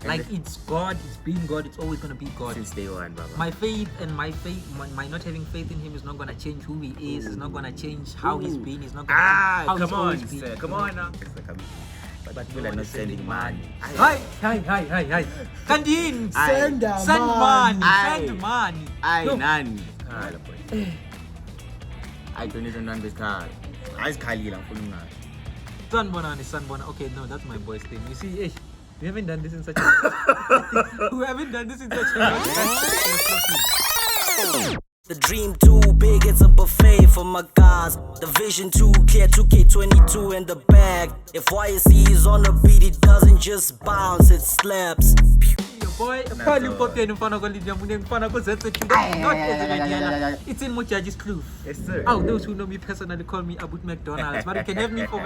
Like it's God, it's been God, it's always gonna be God. Since day one, Baba. My not having faith in him is not gonna change who he is. It's not gonna change how he's been. It's not gonna change how he's always been. Sir. Come on now. But people are not sending money. Hi. Kandin. Send money. Aye. Send money. Ay, nani. I don't even know this car. I just call you lang kung nga. Sanbonani. Okay, no, that's my boy's thing. You see, we haven't done this in such a The dream too big, it's a buffet for my guys. The vision too clear, 2K22 in the bag. If YSC is on the beat, it doesn't just bounce, it slaps. Boy, it's in Mujaji's Kloof. Yes, sir. Oh, those who know me personally call me Abut McDonald's, but you can have me for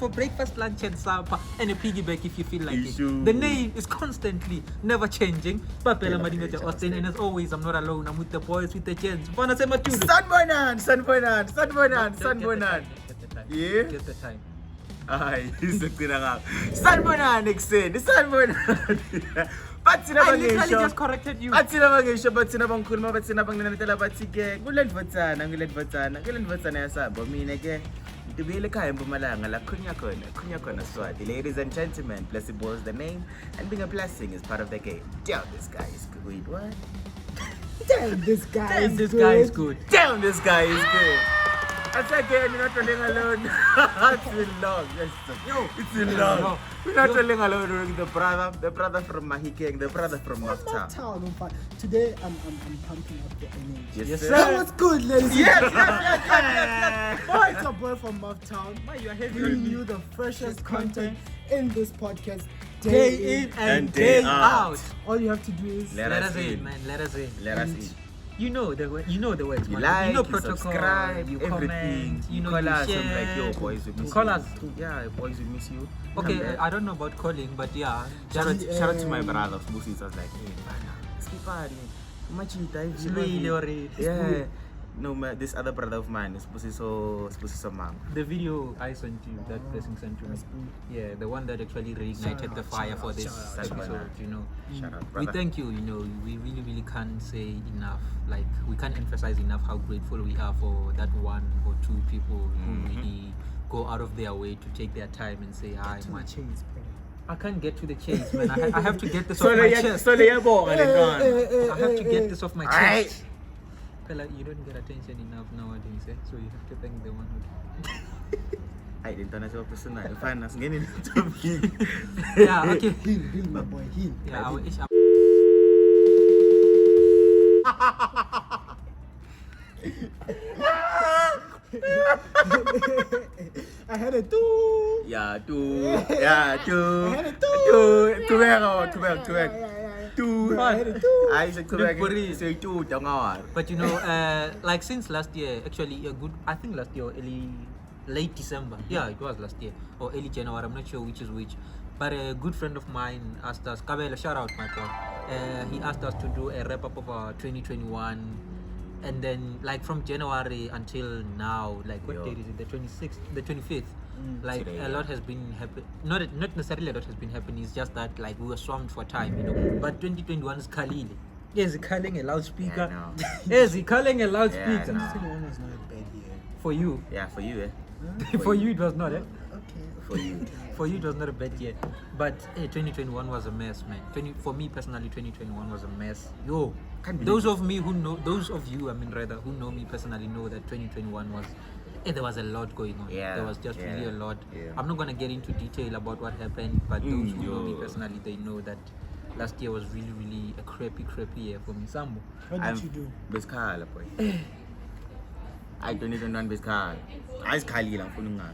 breakfast, lunch, and supper, and a piggyback if you feel like it. The name is constantly never changing. Papela Madinga Austin, and as always, I'm not alone. I'm with the boys, with the gents. Sunbonan. Yeah. Get the time. Ay, isip ko na nga. Sunbonan, Nixon. Sunbonan. Ba't I sinabang literally isyo? just corrected you. Ba't sinabang isyo? Ba't sinabang kulma? Ba't sinabang nanatala? Ba't sige? Gulan vatsana ya sabo. Mineke. Tubili kayang bumalangala. Kunya kona swati. Ladies and gentlemen, Placebo is the name. And being a blessing is part of the game. Damn, this guy is good. Wait, what? Damn, this guy is good. Damn, this guy is good. That's again, you're not trolling alone. It's been long. Yes, it's been long. We're not trolling alone. The brother from Mahikeng, the brother from Maftown. Today, I'm pumping up the energy. Yes, sir. That was good, ladies. Yes. Oh, it's a boy from Maftown. Bringing you the freshest content in this podcast Day in and day out. All you have to do is Let us in, man. Let us in. You know the words, You man. like, you know you protocol, subscribe, you everything. comment, you know, call you us, share. I'm like, yo, boys, we miss Call you. us. Yeah, boys, we miss you. Okay, I don't know about calling, but yeah. Shout out to my brothers, Busi. I was like, hey, man, Machita, It's really already. yeah. No, this other brother of mine is Busi so man. The video I sent you, that person sent to me. Yeah, the one that actually reignited the fire for this episode, you know. Shout out, We brother. thank you, you know, we really can't say enough. Like, we can't emphasize enough how grateful we are for that one or two people who really go out of their way to take their time and say hi, man. I can't get to the chase, man. I have to get this off my chest. I have to get this off my chest. Fella, you don't get attention enough nowadays, so you have to thank the one who I didn't know so personal. Fine, I'm getting into Yeah, okay. heal, my boy, heal. Yeah, I had a two. Yeah, two. I had a two. I said two. Say two. But you know, like since last year, actually, I think last year, late December. Yeah, it was last year or early January. I'm not sure which is which. But a good friend of mine asked us, Kabela, shout out, my boy. He asked us to do a wrap up of our 2021. And then, like from January until now, like what date is it? The 26th, the 25th. Like Today, a lot has been happening. Not necessarily a lot has been happening. It's just that like we were swamped for time, you know. But 2021 is Khalil. Yes, he calling a loudspeaker. Yes, he calling a loudspeaker. Yeah, no. 2021 was not a bad year. For you. Yeah, for you, For you, it was not, Okay. For you. For you, it was not a bad year. But 2021 was a mess, man. For me personally, 2021 was a mess. Yo, those of you, who know me personally know that 2021 was, there was a lot going on. Yeah, There was just really a lot. Yeah. I'm not going to get into detail about what happened, but those who know me personally, they know that last year was really, really a crappy year for me. Sambo. What did you do? Biskala, boy. I don't even know Biskala. I just call you lang kung nga.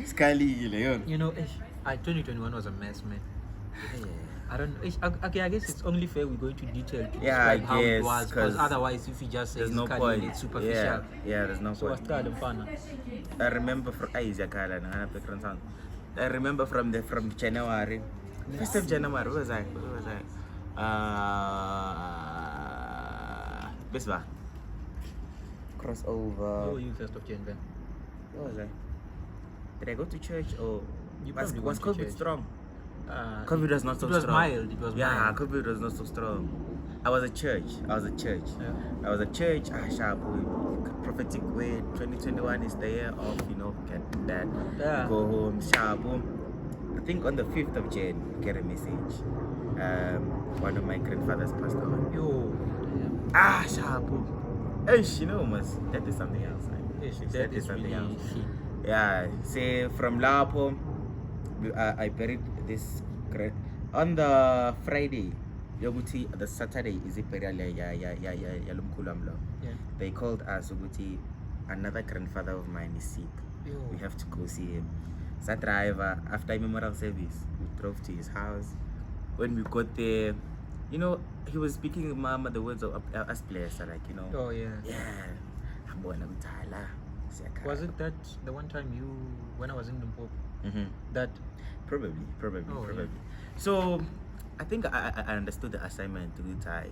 Skali yun. You know, 2021 was a mess, man. I don't know. Okay, I guess it's only fair we go into detail to describe how it was, because otherwise, if you just say there's no Khalil, point. it's superficial. Yeah, there's no So point. what's called fun? I remember from I remember from January. First of January, what was I? Bisba. Crossover. Where were you 1st of January? What was I? Did I go to church or You Was probably was went to COVID church. strong? Uh, COVID was not so It was strong. mild. It was Yeah, mild. COVID was not so strong. I was at church. Yeah. I was at church. Sharp. Prophetic word. 2021 is the year of, get that. Yeah. Go home. Sharp. I think on the 5th of Jan, we get a message. One of my grandfathers passed on. Yo. Sharp. That is something else. That is really shit. Yeah. Say from Lapo, I buried this on the Friday. Yoguti, the Saturday is it burial yalumkulamlo. Yeah. They called us Yoguti, another grandfather of mine is sick. Yo. We have to go see him. So driver, after memorial service, we drove to his house. When we got there, he was speaking Mama the words of us players, Oh yeah. yeah. Was it that the one time when I was in Limpopo? Mm-hmm. That Probably. Oh, yeah. So, I think I understood the assignment to do Thai.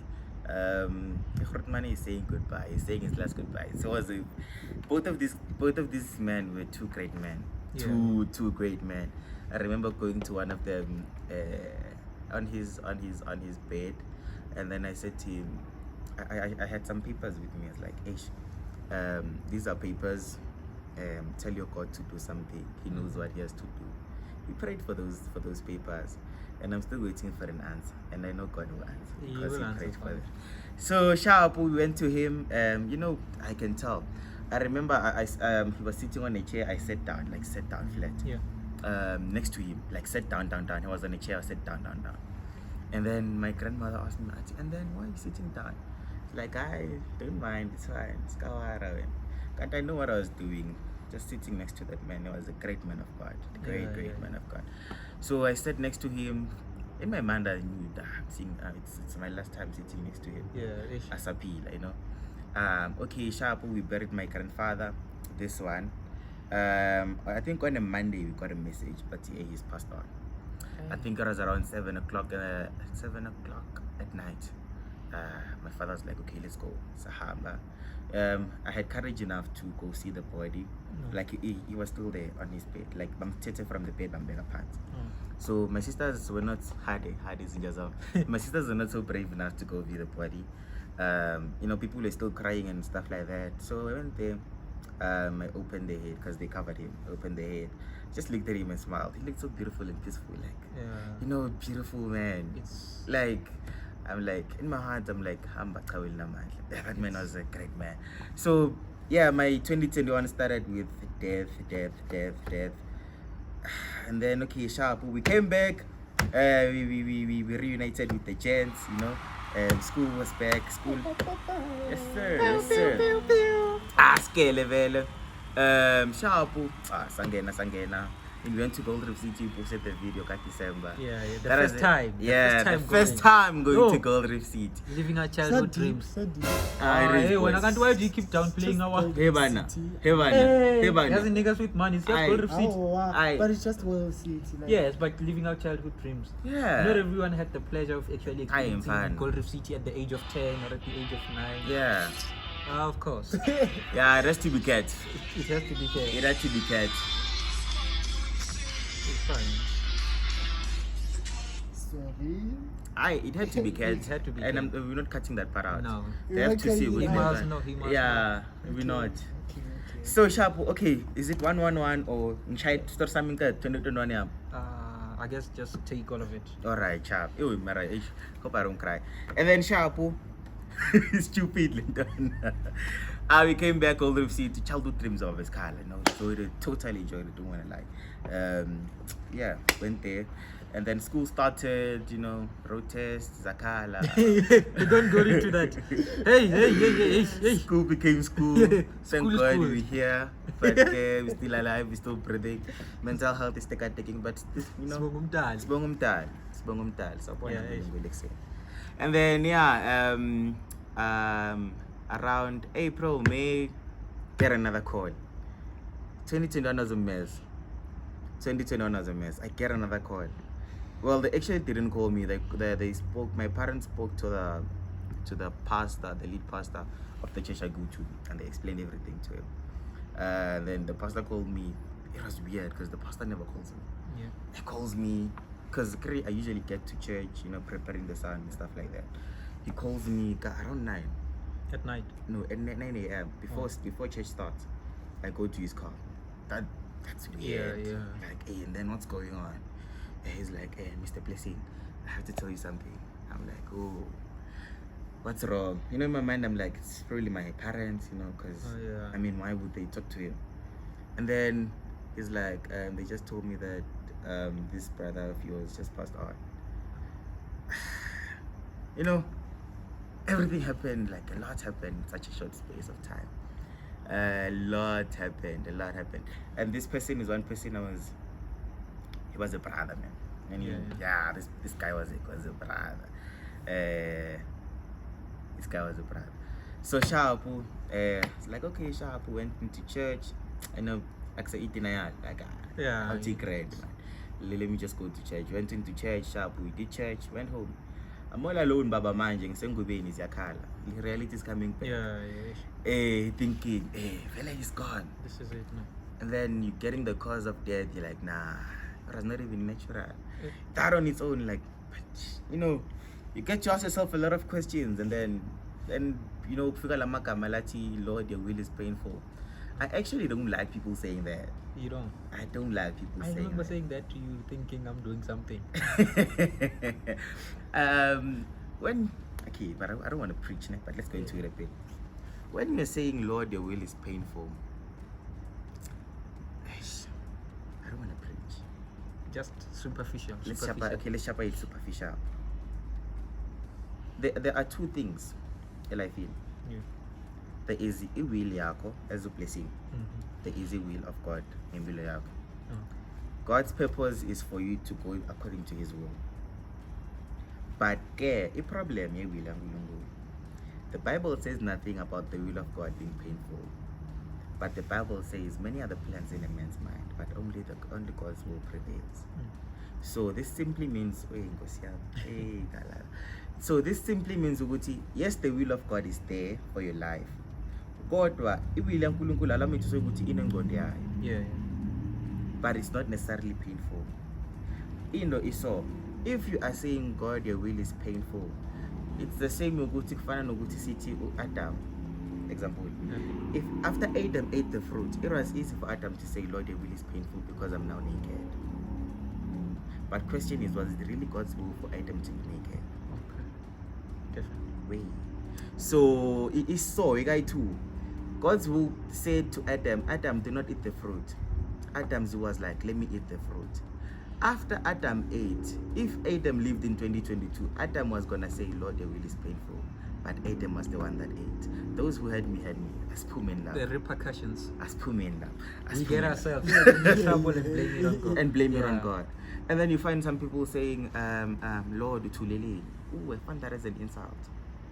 Grootman is saying goodbye. He's saying his last goodbye. So both of these men were two great men. Yeah. Two great men. I remember going to one of them on his bed, and then I said to him, I had some papers with me. I was like, Ish, these are papers. Tell your God to do something. He knows what he has to do. We prayed for those papers, and I'm still waiting for an answer. And I know God will answer He because will he answer prayed for for it. them. So sharp, we went to him. I can tell. I remember he was sitting on a chair. I sat down flat. yeah. Next to him, like sat down. He was on a chair. I sat down. And then my grandmother asked me, and then why are you sitting down? Like, I don't mind, it's fine. It's Kawara. Can't I know what I was doing? Just sitting next to that man. He was a great man of God. Great man of God. So I sat next to him. In my mind, I knew that it's my last time sitting next to him. Yeah. Ish. As a peel, okay, sharp, we buried my grandfather. This one. I think on a Monday we got a message, but he's passed on. I think it was around 7 o'clock. 7 o'clock at night. My father was like, okay, let's go. Sahaba. I had courage enough to go see the body. Like he was still there on his bed. Like I'm taken from the bed, I'm big apart. So my sisters were not my sisters were not so brave enough to go view the body. People were still crying and stuff like that. So I went there. I opened the head because they covered him. I opened the head, just looked at him and smiled. He looked so beautiful and peaceful, beautiful man. It's Like, I'm like, in my heart, I'm like, that man was a great man. So yeah, my 2021 started with death. And then okay, sharp, we came back. We reunited with the gents, school was back. School. Yes sir. Scale level. Sharp. Sangena. We went to Gold Reef City, posted the video got December. the first time. The first time going to Gold Reef City. Living our childhood dreams. So deep. Hey, when I can't, why do you keep downplaying our? Hey, bana. There's niggas with money. It's just Aye. Gold Reef City. Oh, wow. Aye. But it's just well city. Like, Yes, but living our childhood dreams. Yeah. Not everyone had the pleasure of actually I am experiencing fan. Gold Reef City at the age of 10 or at the age of 9. Yeah. Of course. Yeah, it has to be cat. It has to be fair. It has to be cat. It's fine. Sorry. It had to be cat. It had to be And cat. we're not cutting that part out. No. They have to see He what He they've must done. know. He must Yeah, we're not. Okay. So sharp. Okay, is it 111 or start something that 2021? Yeah. I guess just take all of it. All right, sharp. Ew, Mara, hope I don't cry. And then sharp. Stupid Linton. We came back all the way to childhood dreams of his car. Enjoyed it, totally enjoyed it. Don't want to lie. Went there. And then school started, road tests, Zakala. Don't go into that. Hey. School became school. Thank School is God cool. we're here. But we're still alive, we're still breathing. Mental health is taking, but Sibongumdali. Sibongumtal. So Yeah, and then around April, May, get another call. 2021 was a mess. I get another call. Well, they actually didn't call me. They spoke. My parents spoke to the pastor, the lead pastor of the church I go to, and they explained everything to him. Then the pastor called me. It was weird because the pastor never calls me. Yeah. He calls me, because I usually get to church, preparing the sound and stuff like that. He calls me around 9. At night. No, at 9 a.m. Before church starts. I go to his car. That's weird. Yeah. Like, hey, and then what's going on? And he's like, hey, Mr. Blessing, I have to tell you something. I'm like, oh, what's wrong? In my mind, I'm like, it's probably my parents, because, I mean, why would they talk to him? And then he's like, they just told me that this brother of yours just passed on. Everything happened, like a lot happened in such a short space of time. A lot happened. And this person is one person he was a brother, man. And this guy was a brother. This guy was a brother. So Shapu, it's like, okay, Shapu went into church. Like I'll take credit, man. Let me just go to church. Went into church, Shapu, we did church, went home. I'm all alone, Baba Manje, Sengubeni is Yakala. Reality is coming back. Thinking, Vela is gone. This is it now. And then you're getting the cause of death, you're like, nah, it was not even natural. That on its own, like, you get to ask yourself a lot of questions, and then Lord, your will is painful. I actually don't like people saying that. You don't? I don't like people saying that. I remember saying that to you, thinking I'm doing something. But I don't want to preach, but let's go into it a bit. When you're saying, Lord, your will is painful, I don't want to preach. Just superficial. Let's sharp it superficial. There are two things in life. Yeah. There is the will yako as a blessing. There is the will of God in will yako. God's purpose is for you to go according to His will. But a problem ye will. The Bible says nothing about the will of God being painful. But the Bible says many other plans in a man's mind, but only God's will prevails. So this simply means yes, the will of God is there for your life. Kodwa iwili yaNkulunkulu allow me to say ukuthi inengqondo yayo. Yeah. But it's not necessarily painful. If you are saying God, your will is painful, it's the same ukuthi kufana nokuthi sithi Adam. Example. If after Adam ate the fruit, it was easy for Adam to say, Lord, your will is painful because I'm now naked. But question is, was it really God's will for Adam to be naked? Okay. Definitely. Wait. So it is so, you guys too. God's will said to Adam, do not eat the fruit. Adam's was like, let me eat the fruit. After Adam ate, if Adam lived in 2022, Adam was gonna say, Lord, your will is painful. But Adam was the one that ate. Those who had me. As poor men love. The repercussions. As poor men love. We get ourselves in trouble and blame it on God. On God. And then you find some people saying, Lord, utulele. Ooh, I find that as an insult.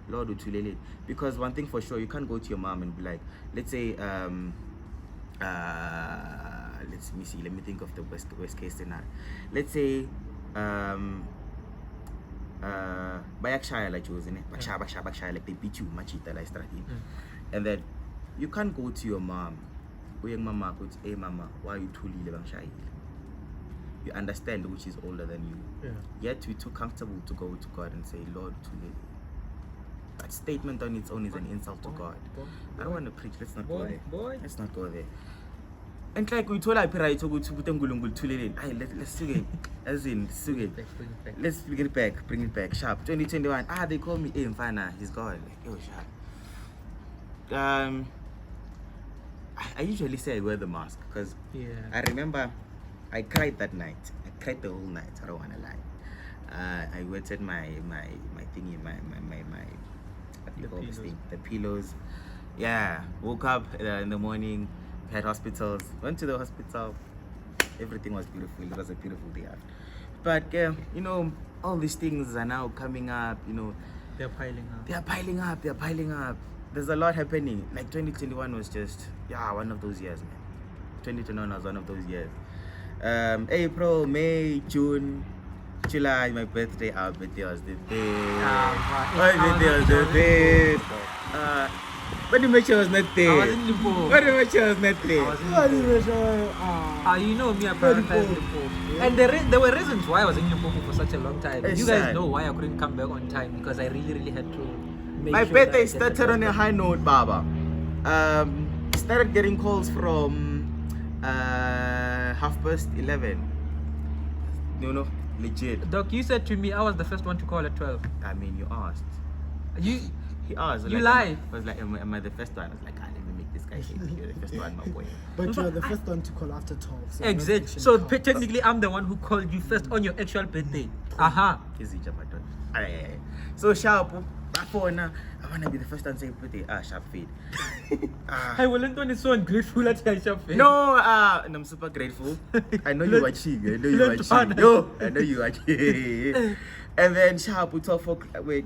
Lord, utulele. Because one thing for sure, you can't go to your mom and be like, let's say, let me think of the worst case scenario. Let's say, bayakshaya like chosen, bakshaya like they beat you, machita like strategy. And then you can't go to your mom. Mama goes, hey mama, why are you too little? You understand which is older than you. Yeah. Yet we're too comfortable to go to God and say, Lord, too little. That statement on its own is an insult to God. I don't want to preach. Let's not go there. Let's not go there. And like we told Apira to go to Butangulungul Tulin. Let's do it. As in, let's bring it back. Sharp. 2021. They call me Mfana. He's gone. Like, yo, sharp. I usually say I wear the mask because I remember I cried that night. I cried the whole night. I don't want to lie. I wetted my thingy, my what do you call this thing? The pillows. Yeah. Woke up in the morning. Had hospitals. Went to the hospital. Everything was beautiful. It was a beautiful day out. But all these things are now coming up. They're piling up. There's a lot happening. Like 2021 was just one of those years, man. 2021 was one of those years. April, May, June, July, my birthday. Our birthday was the day. My birthday was the day. But the match was not I there. was in Limpopo. But the match was not I there. was in Not Limpopo. even sure. You know me, I prioritize Limpopo. And there were reasons why I was in Limpopo for such a long time. It's You guys sad. know why I couldn't come back on time, because I really had to make My sure birthday that I get started the on a best. high note, Baba. Started getting calls from 11:30. You know, legit. Doc, you said to me I was the first one to call at 12. I mean, you asked. You He asked. You like, lie. I was like, am I the first one? I was like, let me make this guy happy. You're the first one, my boy. But you're the first one to call after 12. So exactly. notification So counts. technically, I'm the one who called you first on your actual birthday. Aha. Easy, Japaton. Alright. So sharp. Before now, I wanna be the first one to say birthday. Sharp feed. I Wellington is so ungrateful at your shop. No, and I'm super grateful. I know you watching. I know you Let watching. one. Yo, I know you watching. And then sharp, we talk for wait.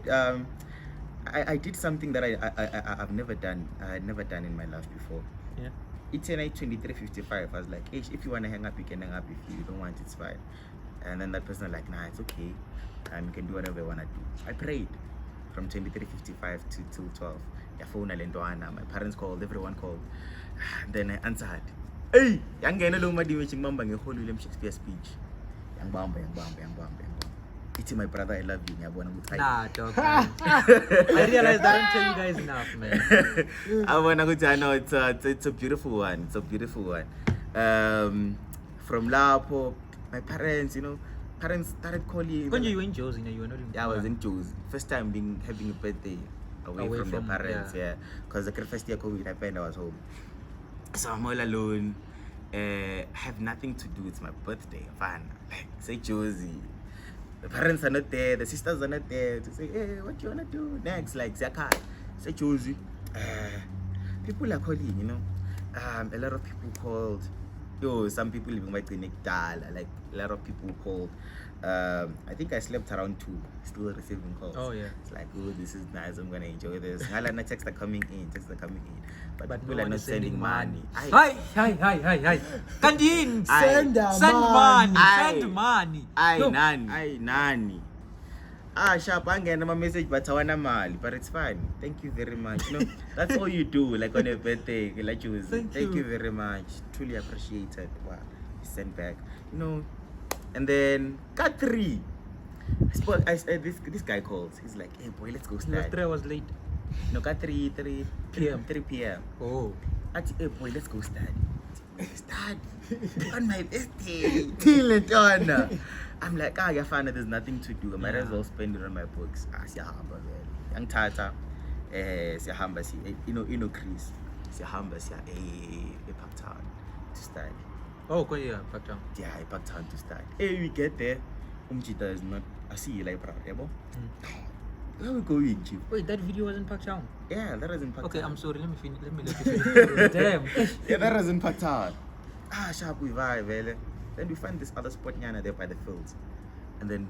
I did something that I've never done. I had never done in my life before. Yeah. It's a night 23:55. I was like, hey, if you wanna hang up, you can hang up. If you don't want, it's fine. And then that person was like, nah, it's okay. You can do whatever you wanna do. I prayed from 23:55 to till 12. My phone alentwana. My parents called. Everyone called. Then I answered. Hey, yang gena lo madi weching mamba ngeholo William Shakespeare speech. Yang bamba. It's my brother. I love you. Ngiyabona ukuthi Nah, dog. Man. I realized I don't tell you guys enough, man. I know it's a beautiful one. It's a beautiful one. From Lapo, my parents, parents started calling. When you were in Josie, you were not in. Yeah, I was in Josie. First time having a birthday away from their parents. Yeah, because the first year COVID happened, I was home. So I'm all alone. Have nothing to do. It's my birthday. Fun. Like say Josie. The parents are not there, the sisters are not there to say, hey, what you wanna do next? Like Zakat, say Josie. People are calling, a lot of people called. Some people living by clinic like a lot of people called. I think I slept around 2, still receiving calls. Oh yeah. It's like, oh, this is nice, I'm gonna enjoy this. Halana texts are coming in. But people no are one not is sending money. Hi. Kandin, Send them send money. Aye. Send money. Ay, No. nani. Sharp, I'm getting a message, but I want mali, but it's fine. Thank you very much. That's all you do, like on your birthday, like you. Thank you you very much. Truly appreciated. Wow, send back. And then cut 3. This guy calls. He's like, hey boy, let's go It was study. 3 hours late. No, cut 3 PM. 3 p.m. Oh. Hey boy, let's go study. Study on my birthday. Till it on. I'm like, Yafana, there's nothing to do. I might as well spend it on my books. Siyahamba vele. Yang Tata, siyahamba Chris. Siyahamba siya Parktown to study. Oh, yeah, back down. Yeah, Parktown to study. Hey, we get there. Umchita is not. I see you like yabo. Where we going, Chief? Wait, that video wasn't packed down. Yeah, that was in Parktown. Okay, I'm sorry. Let me let you finish. Damn. Yeah, that was in Parktown. Sharp, we vibe, vele. Then we find this other spot nyana there by the fields. And then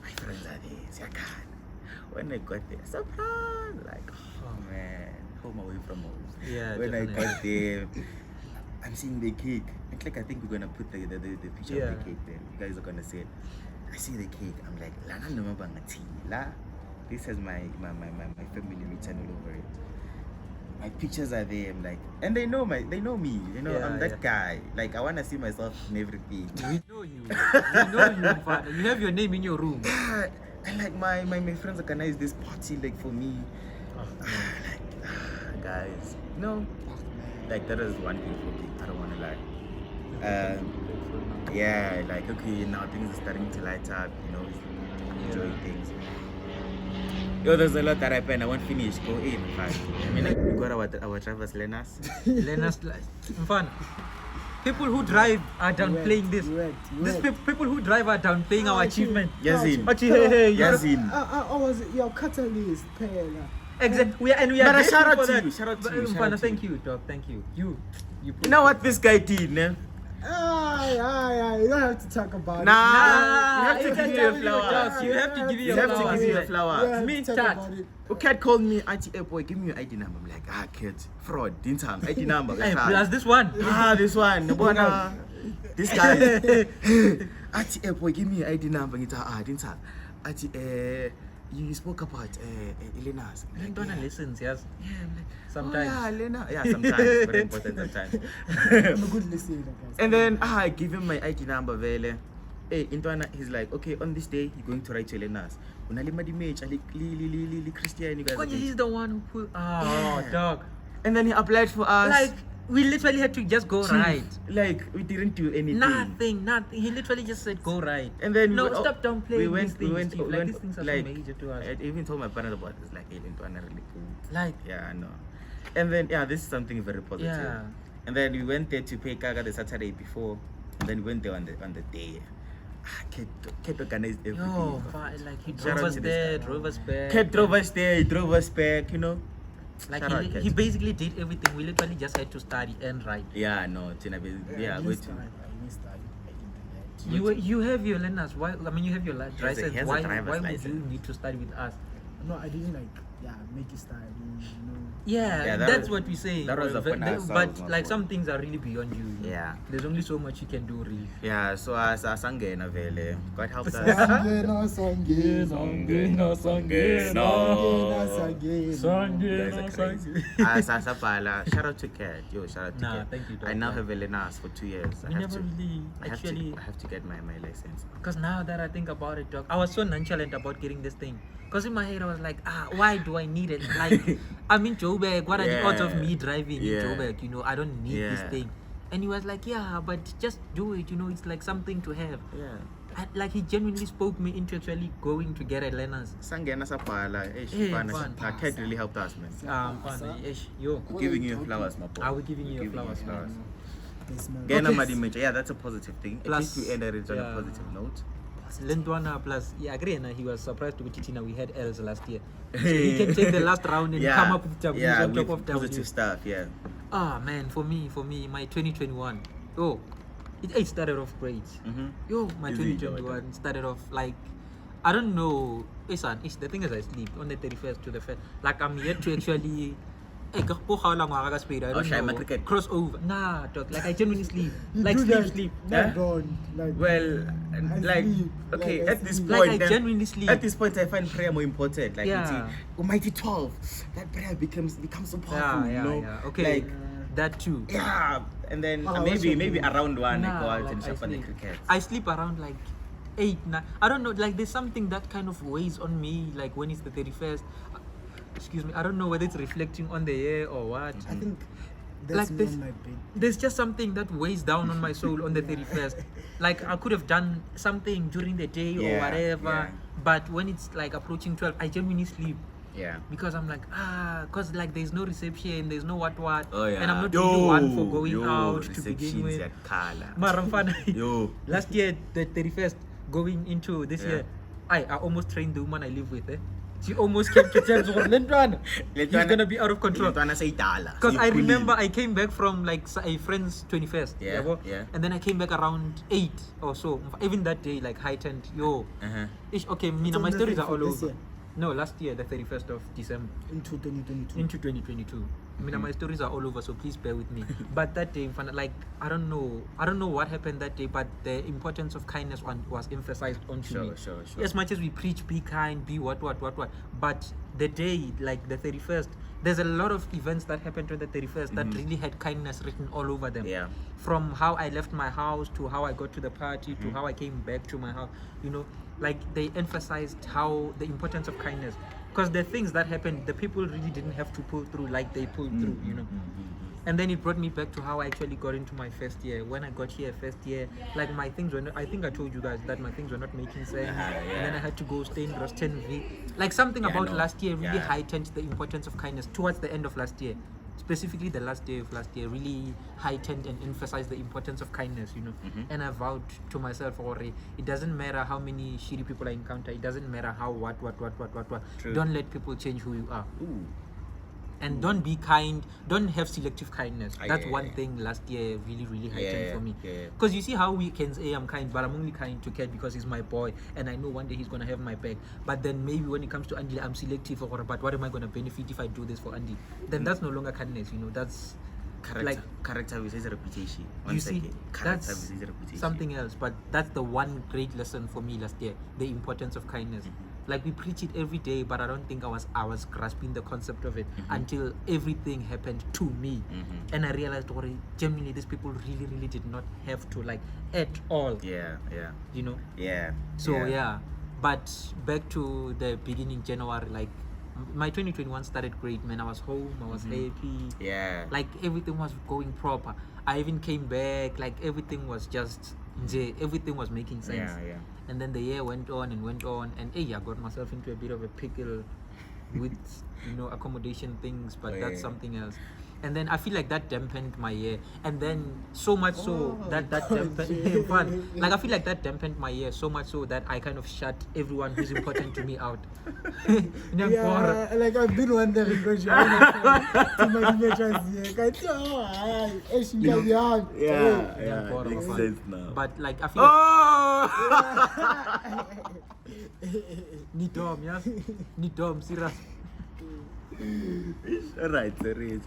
my friends are there. Say, God. When I got there, surprise! Like, oh man, home away from home. Yeah, When definitely. I got there, I'm seeing the cake. It's like I think we're gonna put the picture of the cake there. You guys are gonna see it. I see the cake. I'm like, La. This has my family written all over it. My pictures are there. I'm like, and they know me. Yeah, I'm that guy. Like, I wanna see myself in everything. We know you. We know you, father. You have your name in your room. And like my friends organized this party like for me. Guys, like that is one beautiful thing. I don't wanna lie. Yeah, like okay, now things are starting to light up. Enjoying things. There's a lot that happened. I won't finish. Go in. Fast. I mean, like, we got our drivers learners. Learners, fun. People who drive are downplaying this. People who drive are downplaying our achievement. Yazin. Yazin. I was your catalyst, Pela. Exactly. We are But grateful shout out for to that. you. Shout out to But, you. Shout Mfana, out to thank you, dog. Thank you. You You know what this guy did, man? You don't have to talk about Nah, it. you have to give you a flower. You have to give you You a have to flower. give you a flower. Yeah, Me, talk chat. about it. A cat called me, Auntie boy, give me your ID number. I'm like, kid, fraud, didn't have ID number. Hey, Like, plus this one. this one. Bona. This guy. Auntie boy, give me your ID number. Didn't have. Auntie, you spoke about Elena's. I don't want to listen, yes. Yeah, I'm like, Sometimes. oh, yeah, Elena. Yeah, sometimes. Very important sometimes. I'm a good listener, guys. And then I give him my ID number, Vele. Hey, Intwana, he's like, okay, on this day, you're going to write to Elena's. Unalima di match, li Christian, you guys. Because he's the one who put. Oh, Yeah. dog. And then he applied for us. Like, we literally had to just go right. Like, we didn't do anything. Nothing. He literally just said go right. And then no, we- stop downplaying these things. we went, Steve. Like, these things are like, so major to us. I even told my parents about this. Like, hey, Intwana really cool. Like, Yeah, I know. And then, yeah, this is something very positive. Yeah. And then we went there to pay Kaga the Saturday before. And then we went there on the day. Kept organized everything. yo, like he Shout drove out us to this there, guy. drove us back. Kept drove us there, he drove us back, you know. Like Shout out, he Ket. basically did everything. We literally just had to study and write. Yeah, no, Tina, yeah, I go missed to. time. I missed time. I didn't do that. You have your learners. Why? I mean, you have your license. he has a Why driver's would you license. need to study with us? No, I didn't make it start. Yeah, Yeah, that that's was- what we say. that was upon ourselves, but not like for- some things are really beyond you. you know. Yeah. There's only so much you can do, really. Yeah, so as Sangena Vele, God helped us. Sangena, You guys are crazy. Asapala, shout out to Kat. Yo, shout out to Nah, Kat. thank you, I dog. now have Elena's for 2 years. We never really I have actually. to, I have to get my license. Because now that I think about it, dog, I was so nonchalant about getting this thing. Because in my head, I was like, why do I need it? Like, I'm in Joburg. What are the odds of me driving Yeah. in Joburg? You know, I don't need this Yeah. thing. And he was like, yeah, but just do it. You know, it's like something to have. Yeah. And, like, he genuinely spoke me into actually going to get a learner's. Sangena Sapala. Hey, fun. Kat really helped us, man. Fun. Yo, We're giving you flowers, my boy. are we giving you We're your flowers? Gena Okay. Madimecha. Yeah, that's a positive thing. At Plus, least we ended it on yeah. a positive note. Lentwana plus, yeah, agree. And he was surprised with Titina. We had L's last year. So he can take the last round and come up with W's yeah, on top with of positive W's. stuff, yeah. Man, for me, my 2021. Oh, it started off great. Mm-hmm. Yo, my Easy, 2021 started off like, I don't know. The thing is, I sleep on the 31st to the 1st. Like, I'm yet to actually. I Oh, don't Shai, my know. cricket. Crossover. Nah, dog. Like, I genuinely sleep. You Like, do sleep. that, Huh? not gone. Like, Well, I like, sleep. okay, Like, I at this sleep. point, Like, I then- genuinely sleep. At this point, I find prayer more important. Like, Yeah. you see, Almighty 12, that prayer becomes so powerful, you know? Okay, Like, that too. yeah. And then Oh, what's maybe your around 1, I Nah, go out like, and I shop on the sleep. cricket. I sleep around like 8, 9. I don't know. Like, there's something that kind of weighs on me. Like when it's the 31st. Excuse me. I don't know whether it's reflecting on the year or what. I think that's Like me this- on my bed. There's just something that weighs down on my soul on the 31st. Like, I could have done something during the day or Yeah, whatever. yeah. But when it's like approaching 12, I genuinely sleep. Yeah. Because I'm like, because like there's no reception, there's no what. Oh, yeah. And I'm not really one for going out to begin receptions with. at Kala. Maramfana. Yo. Last year, the 31st, going into this Yeah. year, I almost trained the woman I live with. She almost came to tell me, Lentwana, he's gonna be out of control. Lentwana sa Itala. Because I Si remember Kulil. I came back from like a friend's 21st. Yeah, yabo? yeah. And then I came back around 8 or so. Even that day, like heightened. Yo. Uh-huh. Okay, Mina, on my the stories are all 31st this over. year? No, last year, the 31st of December. Into 2022. Into 2022. Mina, my stories are all over, so please bear with me. But that day, like, I don't know what happened that day, but the importance of kindness was emphasized onto me. Sure. As much as we preach, be kind, be what, but the day, like the 31st, there's a lot of events that happened on the 31st that really had kindness written all over them. Yeah. From how I left my house to how I got to the party to how I came back to my house, you know, like they emphasized how the importance of kindness. Because the things that happened, the people really didn't have to pull through like they pulled through, you know. And then it brought me back to how I actually got into my first year. When I got here first year, like my things were not, I think I told you guys that my things were not making sense. And then I had to go stay in Rosten V. Like something Yeah, about no. last year really Yeah. heightened the importance of kindness towards the end of last year. Specifically the last day of last year really heightened and emphasized the importance of kindness, you know. And I vowed to myself, already, it doesn't matter how many shitty people I encounter, it doesn't matter how what. True. Don't let people change who you are. Ooh. And don't be kind, don't have selective kindness. That's yeah, one yeah. thing last year really heightened Yeah, for me. yeah. Because you see how we can say I'm kind, but I'm only kind to Kat because he's my boy and I know one day he's gonna have my back. But then maybe when it comes to Andy, I'm selective or but what am I gonna benefit if I do this for Andy? Then that's no longer kindness, you know, that's Character versus reputation. you see, Character that's versus reputation. something else. But that's the one great lesson for me last year, the importance of kindness. like we preach it every day, but I don't think I was grasping the concept of it until everything happened to me, and I realized, oh, genuinely, these people really did not have to, like, at all. Yeah. You know. Yeah. So yeah, but back to the beginning, January, like my 2021 started great, man. I was home, I was happy. Yeah. Like everything was going proper. I even came back, like everything was just, everything was making sense. Yeah. And then the year went on, and hey, I got myself into a bit of a pickle with, accommodation things, but that's something else. And then I feel like that dampened my year, and then so much so that dampened fun. Like I feel like that dampened my year so much so that I kind of shut everyone who's important to me out. Yeah, like I've been wondering because you're to my images here. Yeah. Makes sense now. But like I feel like Oh! ni dom, yeah, ni dom, serious. Alright, sorry.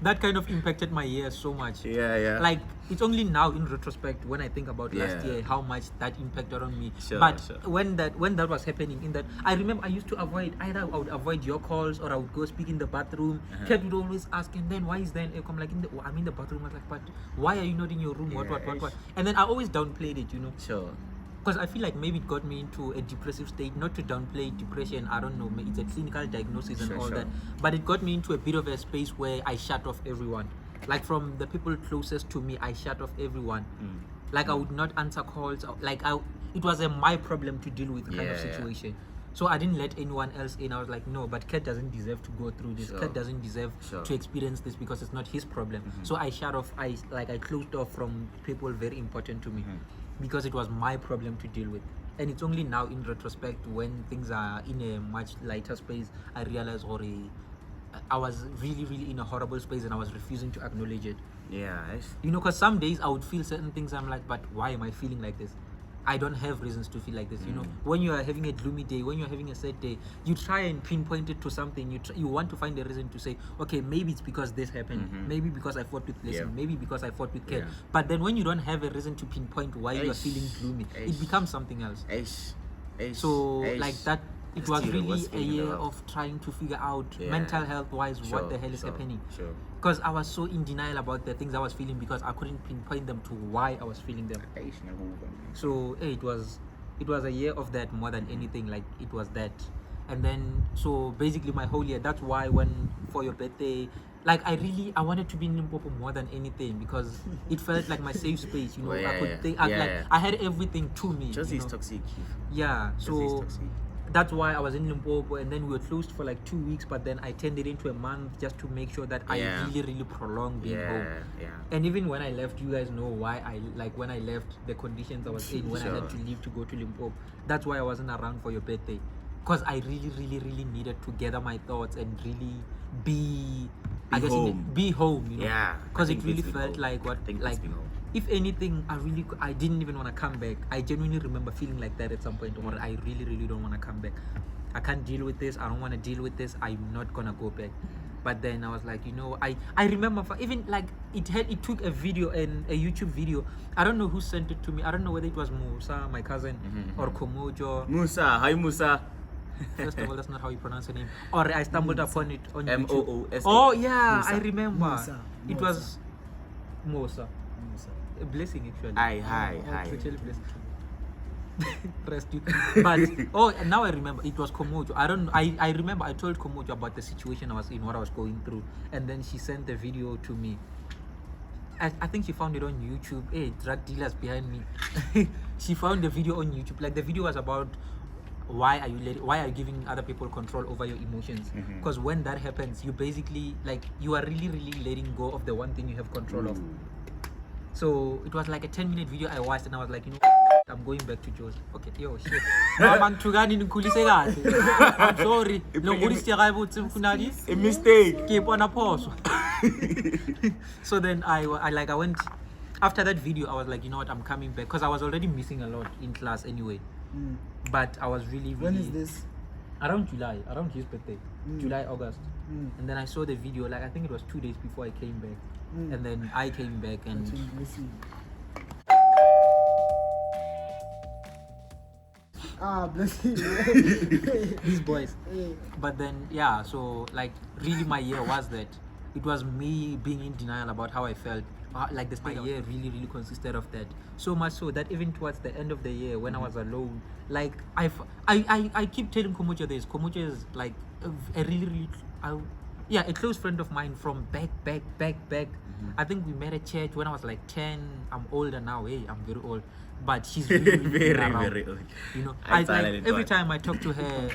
That kind of impacted my year so much. Yeah. Like it's only now in retrospect when I think about last Yeah. year how much that impacted on me. Sure, but sure. when that was happening, in that I remember I used to avoid, either I would avoid your calls or I would go speak in the bathroom. Kat would always ask, and then why is then I'm like I'm in the bathroom. I was like, but why are you not in your room? What? And then I always downplayed it, Sure. because I feel like maybe it got me into a depressive state. Not to downplay depression, I don't know, it's a clinical diagnosis and all that, but it got me into a bit of a space where I shut off everyone. Like from the people closest to me, I shut off everyone. Like I would not answer calls. Like it was my problem to deal with kind of situation. So I didn't let anyone else in. I was like, no, but Kat doesn't deserve to go through this. Kat doesn't deserve to experience this because it's not his problem. So I shut off. I closed off from people very important to me. Because it was my problem to deal with. And it's only now in retrospect, when things are in a much lighter space, I realized I was really in a horrible space and I was refusing to acknowledge it. Yeah. Because some days I would feel certain things, I'm like, but why am I feeling like this? I don't have reasons to feel like this. When you are having a gloomy day, when you're having a sad day, you try and pinpoint it to something. You want to find a reason to say, okay, maybe it's because this happened. Maybe because I fought with Leslie. Maybe because I fought with Kat. But then when you don't have a reason to pinpoint why you are feeling gloomy, it becomes something else. So like that, it was really a year of trying to figure out mental health wise what the hell is happening. Because I was so in denial about the things I was feeling because I couldn't pinpoint them to why I was feeling them. So it was a year of that more than anything. Like it was that. And then so basically my whole year, that's why when for your birthday, like I wanted to be in Limpopo more than anything because it felt like my safe space, I could think I had everything to me. Josie's toxic. Yeah, Josie's so toxic. that's why I was in Limpopo, and then we were closed for like 2 weeks, but then I turned it into a month just to make sure that I really prolonged being home. And even when I left, you guys know why when I left, the conditions I was in when I had to leave to go to Limpopo. That's why I wasn't around for your birthday, because I really needed to gather my thoughts and really be home, because it really felt like if anything, I didn't even want to come back. I genuinely remember feeling like that at some point, or I really don't want to come back. I can't deal with this. I don't want to deal with this. I'm not gonna go back. But then I was like, I remember even like it took a video and a YouTube video. I don't know who sent it to me. I don't know whether it was Musa, my cousin, or Komojo. Musa, hi Musa. First of all, that's not how you pronounce her name. Or I stumbled upon it on YouTube. Moosa. Oh yeah, Musa. I remember. Musa. It was Musa. A blessing actually. Hi. It's actually a blessing. Rest you. But and now I remember it was Komojo. I remember I told Komojo about the situation I was in, what I was going through, and then she sent the video to me. I think she found it on YouTube. Hey, drug dealers behind me. She found the video on YouTube. Like the video was about why are you giving other people control over your emotions? Because when that happens, you basically you are really letting go of the one thing you have control of. So it was like a 10-minute video I watched, and I was like, I'm going back to Joe's. Okay, yo, shit. I'm sorry. A mistake. Keep on a pause. So then I went, after that video, I was like, you know what, I'm coming back, because I was already missing a lot in class anyway. But I was really When is this? around July, around his birthday, July, August. And then I saw the video, I think it was 2 days before I came back. And then I came back and bless you. These boys. Yeah. But then yeah, so like really my year was that it was me being in denial about how I felt. Like this, my year really consisted of that. So much so that even towards the end of the year, when I was alone, like I keep telling Komocho this. Komocho is like a really a close friend of mine from back. I think we met at church when I was like 10. I'm older now. Hey, I'm very old. But she's really very old. You know, I like every time I talk to her,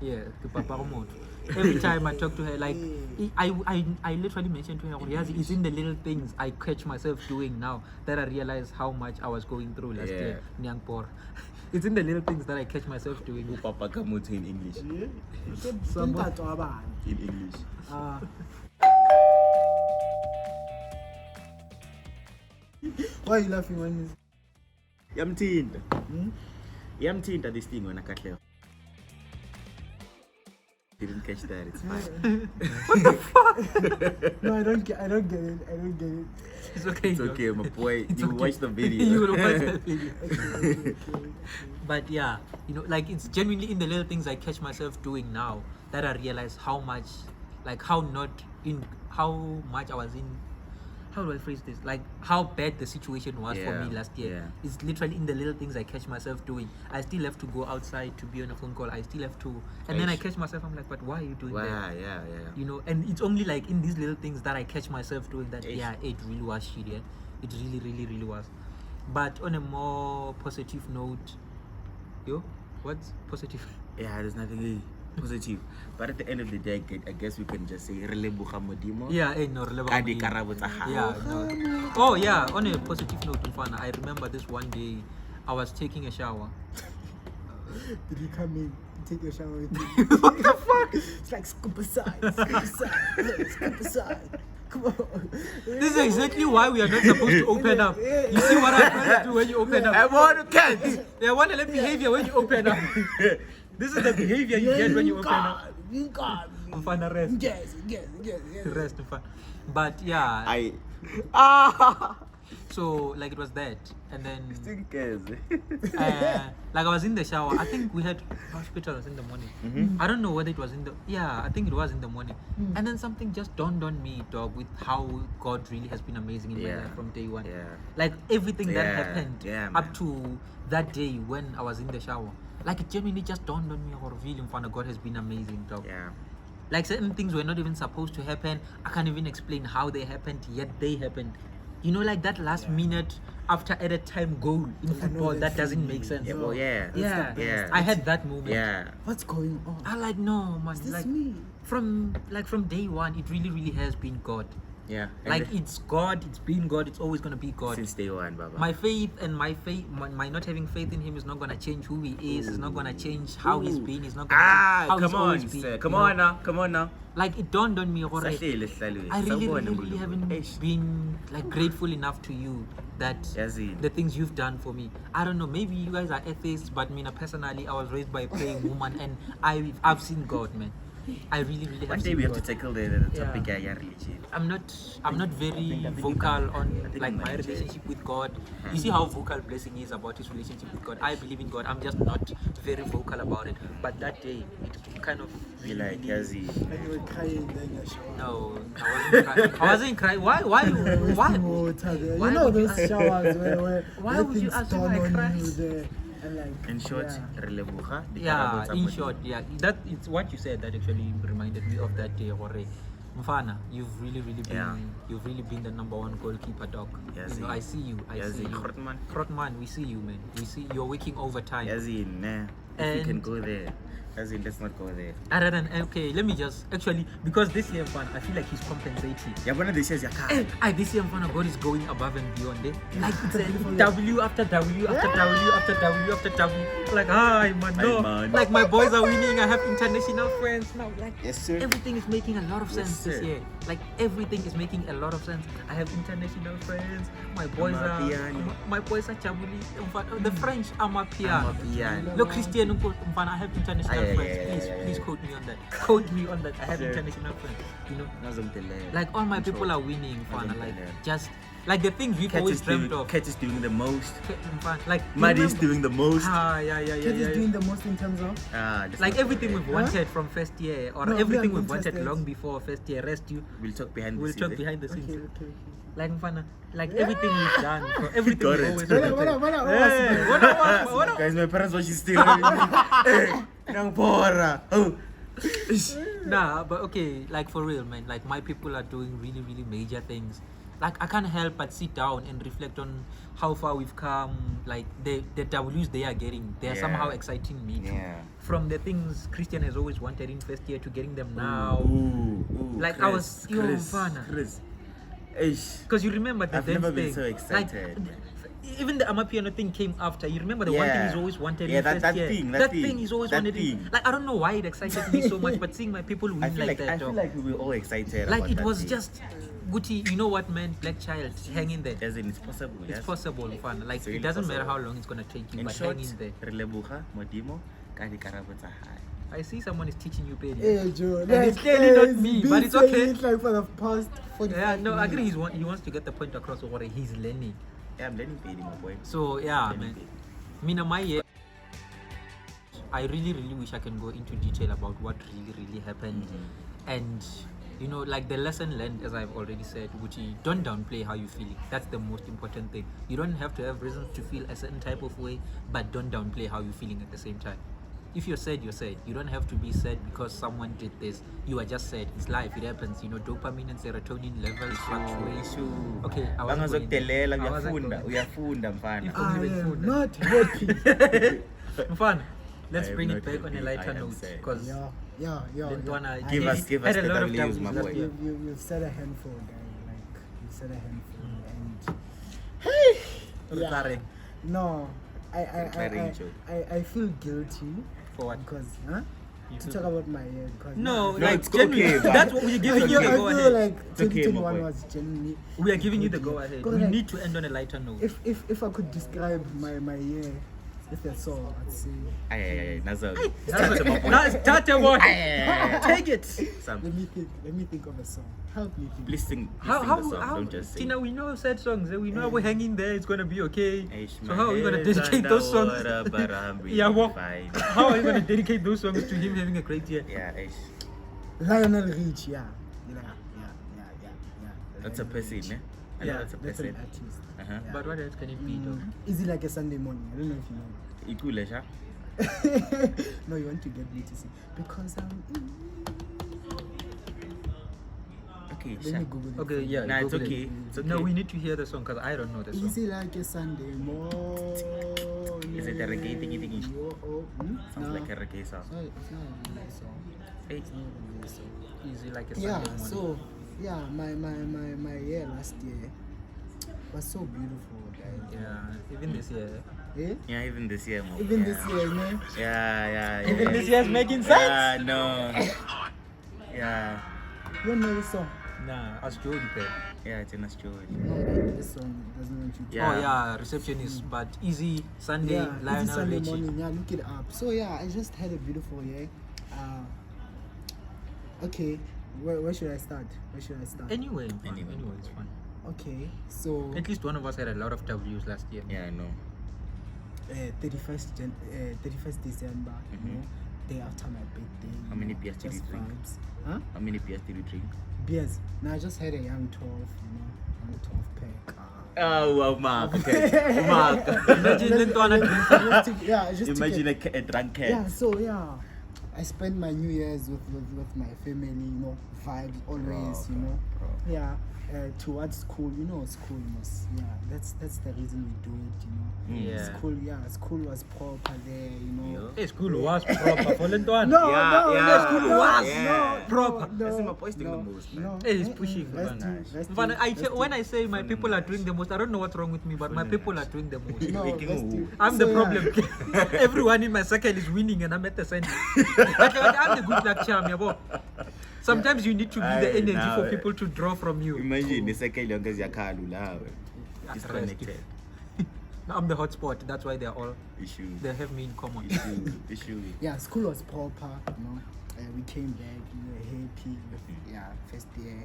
yeah, every time I talk to her, like I literally mentioned to her, it's in the little things I catch myself doing now that I realize how much I was going through last year. Nyangpor. It's in the little things that I catch myself doing. Papa Kamutu in English. In English. Why are you laughing when you... Yamtinda this thing when I cut left. Didn't catch that, it's fine. No, I don't get it. It's okay. It's okay, my boy. It's You okay. watch the video. You will watch the video. Okay. But yeah, you know, like it's genuinely in the little things I catch myself doing now that I realize how much, like how much I was in. How do I phrase this? Like how bad the situation was for me last year. Yeah. It's literally in the little things I catch myself doing. I still have to go outside to be on a phone call. I still have to, and then I catch myself. I'm like, but why are you doing that? Yeah. You know, and it's only like in these little things that I catch myself doing that. Yeah, it really was shit. Yeah, it really was. But on a more positive note, what's positive? Yeah, there's nothing positive. But at the end of the day, I guess we can just say Relebucha Modimo. Yeah, no, yeah, no. Oh yeah, on a positive note, Mfana, I remember this one day I was taking a shower. Did you come in and take a shower with me? What the fuck? It's like scoop aside. Come on. This is exactly why we are not supposed to open up. You see what I'm trying to do when you open up? I want to catch. Yeah, want to let behavior when you open up. This is the behavior you get when you open up. You got me. Mfana, rest. Yes. Rest, Mfana. But yeah, so like it was that, and then like I was in the shower. I think we had hospitals in the morning. I don't know whether it was I think it was in the morning. And then something just dawned on me, dog, with how God really has been amazing in my life from day one. Like everything that happened up to that day when I was in the shower, like it genuinely just dawned on me, or really, God has been amazing, dog. Like certain things were not even supposed to happen. I can't even explain how they happened, yet they happened. You know, like that last minute after added time goal in football, that doesn't make sense. I had that moment. What's going on? I like, no, man. Is this like me? from day one, it really has been God. Like it's God, it's been God, it's always gonna be God. Since day one, Baba. My faith, my not having faith in him is not gonna change who he is. It's not gonna change how he's been. It's not gonna change how he's always been. Come on now. Like it dawned on me, I really haven't been like grateful enough to you that the things you've done for me. I don't know, maybe you guys are atheists, but me personally, I was raised by a praying woman, and I've seen God, man. I really have one day seen we have God. to tackle the topic of religion. I'm not very vocal on like my relationship with God. You see how vocal Blessing is about his relationship with God. I believe in God. I'm just not very vocal about it. But that day, it kind of Be like, And you were crying then your shower. no, I wasn't crying. Why? Water there. Why You know would you those ask- showers where Why would you things ask dawn why I on cried? you there. And like, in short, Relebucha. Yeah, in short, yeah. That it's what you said that actually reminded me of that day. Hore. Mfana, you've really been the number one goalkeeper, dog. Yes, you know, I see you. Grootman. Grootman, we see you, man. We see you're working overtime. If you And- can go there. Let's not go there. Other than okay, let me just actually because this year Mfana, I feel like he's compensating. Yeah, one of the says This year Mfana, God is going above and beyond. Like it's a W after W after W after W after W. Like hi man, no. man. Like my boys are winning. I have international friends now. Like Yes, sir. everything is making a lot of sense Yes, this sir. year. Like everything is making a lot of sense. I have international friends. My boys are Chabuli. The French Amapiano. Look, Christian, I have international friends. Please quote me on that. Quote me on that. I have international friends. You know, like all my people are winning. Like just Like the things we've always dreamt of. Cat is doing the most. Like Maddie is remember- doing the most. Yeah. Kid is doing the most in terms of. That's Like not everything correct. we've wanted from first year, or No, everything we are we've wanted interested. long before first year. Rest you. We'll talk behind the We'll scenes. talk behind the scenes. Okay. Like Mfana, like everything we've done, everything Got we've it. always What wanted. else? Guys, my parents watching still. Nang pora. Oh. Nah, but okay, like for real, man. Like my people are doing really, really major things. Like I can't help but sit down and reflect on how far we've come. Like the W's they are getting, they are Yeah. somehow exciting me too. Yeah. From the things Christian has always wanted in first year to getting them now. Ooh, Like, I was- yo, Mfana. Chris. Eish. Because you remember the I've dance never been thing. so excited. Like, even the Amapiano thing came after. You remember the one thing he's always wanted Yeah, in first that year. thing, that thing he's always that wanted. thing. Like I don't know why it excited me so much, but seeing my people win I feel like that, I feel dog. like we were all excited. Like about it that was thing. just Gucci. You know what, man? Black child, hang in there. As in, it's possible. It's yes? possible, fun. Like It's it really doesn't matter possible. how long it's gonna take you, In but short, hang in there. re leboga Modimo ka dikarabo tsa hae. I see someone is teaching you, Pedro. Hey Joe, And it's clearly not me, but it's okay. It's like for the past 45 Yeah, no, I agree. minutes. He wants to get the point across of what he's learning. Yeah, I'm learning Pedi, my boy. So yeah, Learning man. Pedi. Mina my year, I really wish I can go into detail about what really happened, and you know, like the lesson learned, as I've already said, which is don't downplay how you're feeling. That's the most important thing. You don't have to have reasons to feel a certain type of way, but don't downplay how you're feeling at the same time. If you're sad, you're sad. You don't have to be sad because someone did this. You are just sad. It's life. It happens. You know, dopamine and serotonin levels fluctuate. Okay, I wasn't going there. Bangazokudelela I wasn't uyafunda, going uyafunda mfana. If- I Only am food. not happy. Fun. Let's I am bring it not back on a happy. lighter I am note sad. because yeah. Give us had a the lot of W's, W's my last boy. year. You've said a handful, guy. Like you've said a handful, and Rotary. no, Declaring joke. I feel guilty For what? because You to feel- talk about my year. Because No, No, like it's genuinely, okay, but- that's what we're giving you I the feel go ahead. like It's okay, my 2021 boy. was genuinely. We are giving you the good go year. ahead. Because, We like, need to end on a lighter note. If I could describe my year with a song, I'd say Ay, Nazal. Start a word. Ay. Take it. Sam, let me think of a song. Help me think. please sing How the song. Don't just sing. Tina, we know sad songs. We know we're hanging there. It's gonna be okay. Aish, So my how are we gonna head's dedicate those songs? underwater, but I'm Yeah, well, fine. how are you gonna dedicate those songs to him having a great year? Yeah, Aish. Lionel Rich, yeah. That's a person, eh? I know Yeah, that's a That's an person. artist. Uh-huh. Yeah. But what else can it be, though? Is it like a Sunday morning? I don't know if you know. Ikule, sha? No, you want to get me to sing because Okay, let me sha. Google it. Okay, yeah. Nah, it's Google it. okay. It's okay. No, we need to hear the song because I don't know the Is song. it like a Sunday morning? Is it a reggae thingy? Sounds No. like a reggae song. It's not a reggae song. Hey. It's not a reggae song. Easy like a Yeah, Sunday morning. so yeah, my year last year was so beautiful, guys. Yeah, even this year. Eh? Yeah, even this year, man. Even yeah. this year, man. Yeah. Even this year's making sense. Yeah, no. Yeah. You know this song? Nah, ask Jody, pay. Yeah, it's in a story. No, like, this song doesn't want you to. Yeah. Oh yeah, receptionist, but easy Sunday, Yeah, it's Lionel Sunday Richie. morning. Yeah, look it up. So yeah, I just had a beautiful year. Okay, where should I start? Anyway, Anyway. it's fun. Okay, so At least one of us had a lot of W's last year. Yeah, I know. 31st December, you know, day after my birthday. How you many know, beers did just you drink? vibes. Huh? How many beers did you drink? Beers. Now I just had a young 12, you know, young 12 pack. Oh, wow, Mark. Okay. Mark. Imagine Lintwana drinking. Yeah, just to Imagine get, a drunk cat. yeah, so yeah, I spent my New Year's with my family, you know, vibes always, you know. Yeah, towards school, you know, school was, yeah, that's the reason we do it, you know. Yeah. School was proper there, you know. Hey, school was proper for Lintwana. No, Yeah, no, yeah. no, School no, was, no, yeah. Proper. No, I see my boys doing no, the most, man. no. Hey, he's pushing, Rest man. in- rest But in- when I say my Fun people are nice. doing the most, I don't know what's wrong with me, but my Fun people nice. are doing the most. No, Making rest who? in- I'm so, the yeah. problem. Everyone in my circle is winning and I'm at the center. I'm the good luck charm, yeah, boy. Sometimes you need to be the Aye, energy now, for people to draw from you. Imagine the second youngest Yakalu. Yeah, Disconnected. I'm the hotspot. That's why they're all Issue. they have me in common. Issue. Yeah, school was proper, you know. We came back, you know, happy with first year.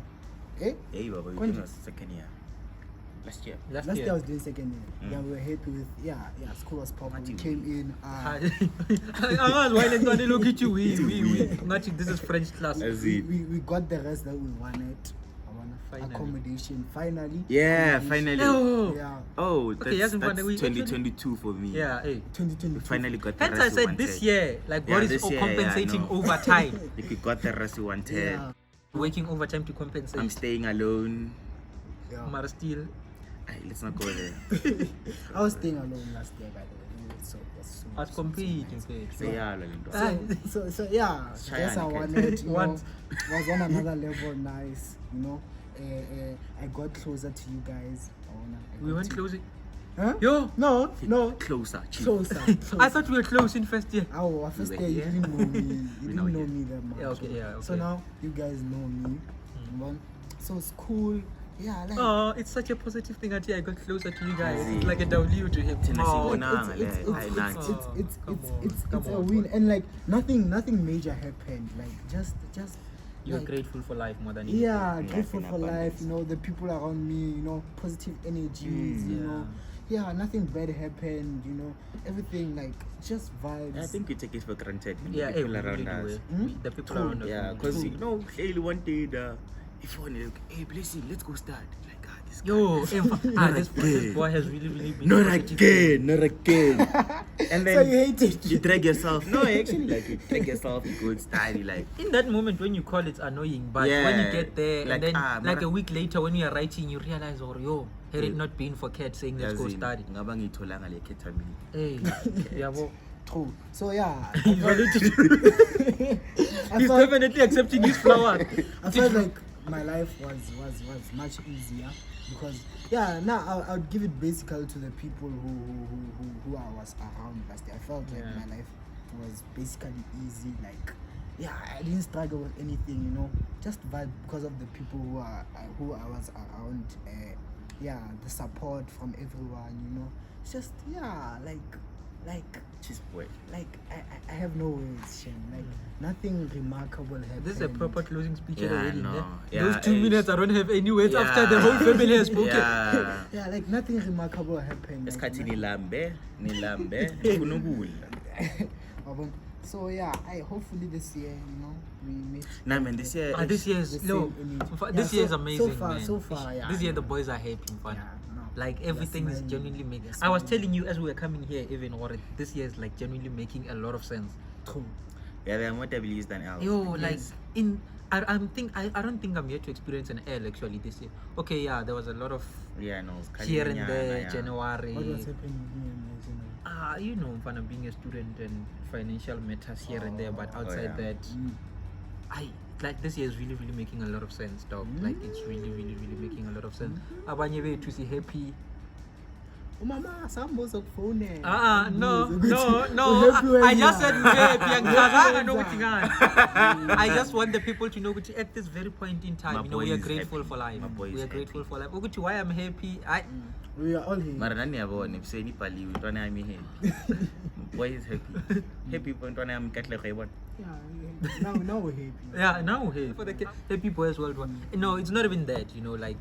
Eh? Hey, Baba, you Konji. know, second year. last year. Last Last year I year. was doing second year. Yeah, we were happy with school was proper. We Mati, came in. Why don't they look at you? This is French class. As it. we got the rest that we wanted. Finally. Accommodation finally. Yeah, Accommodation. finally. Yeah. Oh, Okay, that's, yes, that's we actually- 2022 for me. Yeah, hey. 2022. We finally got the Hence rest I we said this wanted. year, like Yeah, God is this year, compensating yeah, I know. over time. If we got the rest we wanted. Yeah. Working overtime to compensate. I'm staying alone. Yeah. Mara still. Ay, let's not go there. I was staying alone last year, by the way. So it was so. As competing. Say yeah, Lalindo. So yeah, Shy guess I and wanted, you know, Want- was on another level, nice, you know. I got closer to you guys. We went closing. Huh? Yo, No. Closer, chill. Closer. I thought we were close in first year. Oh, first were day you here. didn't know me. You We didn't know know you. me that much. Yeah, okay, yeah, So okay. now you guys know me. So it's cool. Yeah, like Oh, it's such a positive thing until I got closer to you guys. Easy. It's like a W to him. Tennessee Oh, won. it's a win, and like nothing major happened. Like just you're like, grateful for life more than anything. yeah, Life grateful in for life. abundance. You know, the people around me. You know, positive energies. You know, yeah, nothing bad happened. You know, everything like just vibes. I think we take it for granted. You know, Yeah, the people we around really do us. it. The people True. around us. Yeah, we because do. you know, Haley wanted if you want to look, hey, Blessing, let's go start. Like, this guy. Yo, this again. boy has really been Not positive. again, not again. And So then you hate it. you drag yourself. No, actually, like you drag yourself, you go and study. Like, In that moment when you call it's annoying, but when you Yeah, get there like, and then like mara- a week later when you are writing, you realize, oh yo, had it not been for Kat saying let's go as in, study. ngaba ngiyitholanga le ketamine. Hey, yeah, well, True. So yeah, he's ready to I He's felt, definitely accepting his flower. I felt like my life was much easier because now I would give it basically to the people who I was around last year. I felt like Yeah. my life was basically easy. Like I didn't struggle with anything, you know, just vibe because of the people who I was around. The support from everyone, you know. It's just like Cheese boy. like I have no words, Shem. Like nothing remarkable happened. This is a proper closing speech Yeah, at a wedding. no. eh? Yeah, Those 2 it's- minutes I don't have any words Yeah. after the whole family has spoken. Yeah. Yeah, like nothing remarkable happened. Esikhathi Like, nilambe, ufuna ukudla. so I hopefully this year, you know, we meet. Nah, man, this year This year is the no. same energy. This Yeah, year is so amazing, far, man. so far, yeah. This year the boys are happy, fun. Yeah, no. Like everything is smiling. genuinely making. They're I was smiling. telling you as we were coming here, even or this year is like genuinely making a lot of sense. True. Yeah, there are more W's than L's. Yo, like in I don't think I'm yet to experience an L actually this year. Okay, yeah, there was a lot of Yeah, no, it's here and Kalinyana, there, yeah. January. What was happening here in Nigeria? You know, fun of being a student and financial matters here and there, but outside yeah. that, I like this year is really making a lot of sense, dog. Like it's really making a lot of sense. Abanye bethu si happy. Mama, samboza kufone. No. I just said happy. Angizazanga nokuthi ngani. I just want the people to know that at this very point in time, My you know, boy we are is grateful happy. for life. My boy is We are happy. grateful for life. Ukuthi why I'm happy. We are all here. Mara nani yabona ebusweni ibhaliwe intwana yami happy. Boy is happy. Happy for intwana yami kahle yayibona. Yeah, now we're happy. Yeah, now hey, for the happy boys worldwide. No, it's not even that. You know, like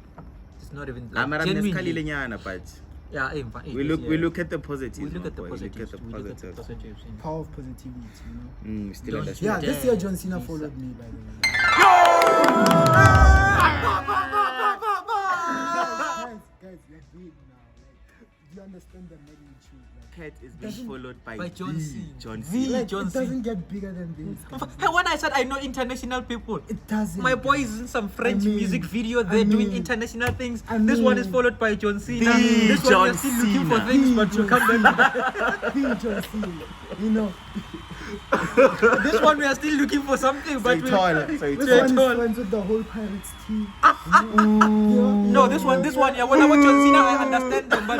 it's not even like, Mara genuinely. nesikhalile nyana but Yeah, we look at the positives. we look my at the boy. positives. We We look look at at the the positives. positives. Power of positivity, you know. Still Don't understand. Yeah, Yeah. this year John Cena He's- followed me, by the way. Guys, you're big now. Like, do you understand the magnitude? Like, Cat is being followed by John the Cena. John The Cena. like John it Cena. doesn't get bigger than this. guys. Hey, when I said I know international people, It doesn't. my boy guys. is in some French I mean- music video. I They're doing mean- international things. I This one is mean- followed by John Cena. The This one John we're still looking for Cena. things, The but you John come back. Big John Cena. You know, This one we are still looking for something, but we this one is friends with the whole Pirates team. no, this one, yeah. When I watch John Cena, I understand them, but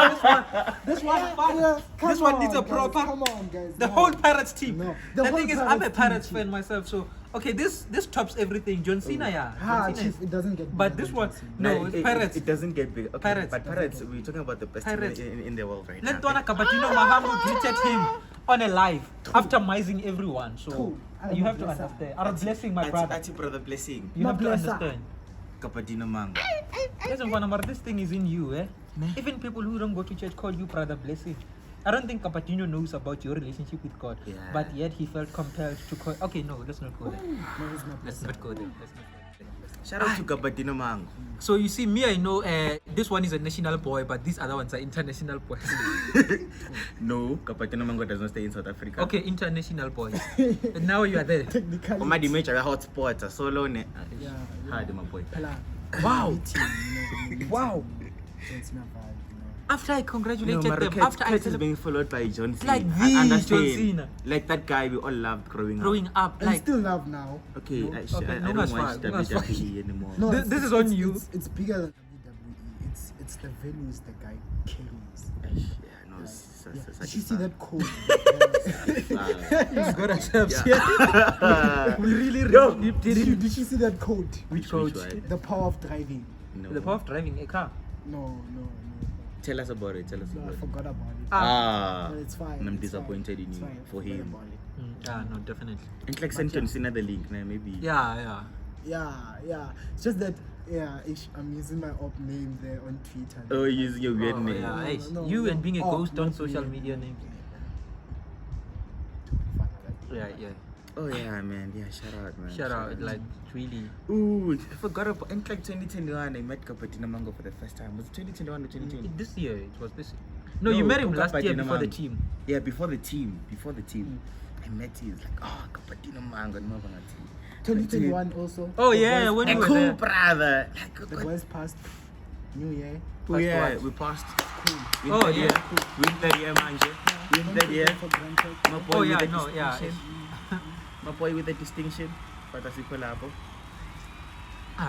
this one needs a guys, proper. Come on, guys. The no. whole Pirates team. No, The whole thing is, I'm a Pirates Pirates team. fan myself, so okay, this tops everything. John Cena, yeah. Ah, John Cena chief, it doesn't get. But bigger this than one, John Cena. no, it's Pirates. It doesn't get big. Okay, Pirates. but Pirates, we're talking about the best team Pirates. in the world right now. Lentwana Kabatino Mahamu greeted him on a live after mising everyone. So True. you have to Bless her. understand. I'm blessing my brother. Ati brother blessing. You have to bless her. understand. Kapadino Mango. Listen, Vanamar, this thing is in you, eh? Even people who don't go to church call you brother blessing. I don't think Capatino knows about your relationship with God, Yeah. but yet he felt compelled to call. Okay, no, let's not go there. No, it's not. Let's not go there. Let's not go there. Shout out to Kapatino Mango. So you see, me, I know this one is a national boy, but these other ones are international boys. No, Kapatino Mango does not stay in South Africa. Okay, international boys. And now you are there. Technically. Oma di major hotspot solo ne. Yeah. Hard my boy. Wow. Meeting, Wow. So it's not bad, you know. After I congratulated No, them, Kurt after I is being followed by John Cena. Like I the understand. John Cena. Like that guy we all loved growing up. And like still love now. Okay, No? I Okay, don't Nunga's watch fine, Nunga's WWE anymore. No, This- this is on you. It's bigger than WWE. It's the values the guy carries. Yeah, no, Yeah. such Did you a see that code? he's got ourselves Yeah. here. We really Yo. dipped did, it you, in. did you see that code? Which Which coach? one? The power of driving. No. The power of driving a car. No. Tell us about it. Tell us No, I about it. forgot about it. Ah, No, it's fine. I'm it's disappointed fine. in It's you fine. for Forget him. about it. Yeah, no, definitely. And like sentence another link, nah, maybe. Yeah. Yeah. It's just that I'm using my op name there on Twitter. Oh, using your weird Oh, name. yeah. Hey, No, you no. and being a Oh, ghost on not social weird. media names. Yeah. Oh yeah, man. Yeah, shout out, man. Shout out, like really. Ooh, I forgot about. In like 2021, I met Kapatino Mango for the first time. Was it 2021 or 2020? This year, it was this year. No, you met him last year before the team. Yeah, before the team. I met him. It's like, oh, Kapatino Mango, no banga team. 2021 also. Oh, The yeah, boys when Like, you were cool, there. brother. The boys passed New Year. Oh, yeah, what? we passed. Cool. Oh, yeah. Winter year, manje. Winter year. For granted. My boy Oh, with yeah, the no, yeah. distinction. My boy with the distinction. Patasiko lapo.